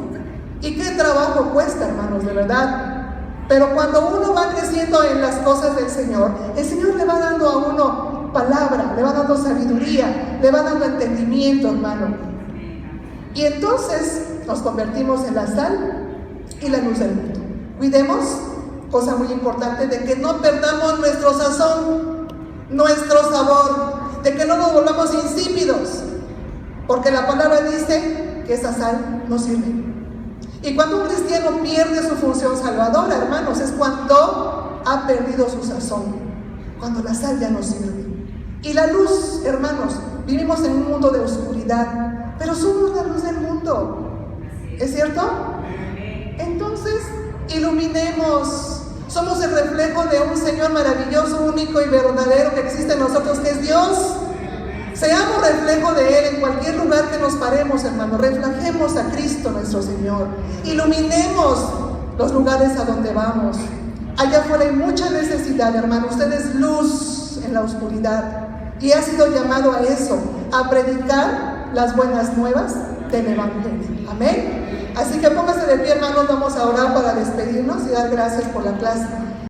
¿Y qué trabajo cuesta, hermanos, de verdad? Pero cuando uno va creciendo en las cosas del Señor, el Señor le va dando a uno palabra, le va dando sabiduría, le va dando entendimiento, hermano. Y entonces nos convertimos en la sal y la luz del mundo. Cuidemos, cosa muy importante, de que no perdamos nuestro sazón, nuestro sabor, de que no nos volvamos insípidos, porque la palabra dice que esa sal no sirve. Y cuando un cristiano pierde su función salvadora, hermanos, es cuando ha perdido su sazón, cuando la sal ya no sirve. Y la luz, hermanos, vivimos en un mundo de oscuridad, pero somos la luz del mundo. ¿Es cierto? Entonces, iluminemos. Somos el reflejo de un Señor maravilloso, único y verdadero que existe en nosotros, que es Dios. Seamos reflejo de Él en cualquier lugar que nos paremos, hermano. Reflejemos a Cristo nuestro Señor. Iluminemos los lugares a donde vamos. Allá afuera hay mucha necesidad, hermano. Usted es luz en la oscuridad. Y ha sido llamado a eso, a predicar las buenas nuevas del Evangelio. Amén. Así que póngase de pie, hermanos. Vamos a orar para despedirnos y dar gracias por la clase.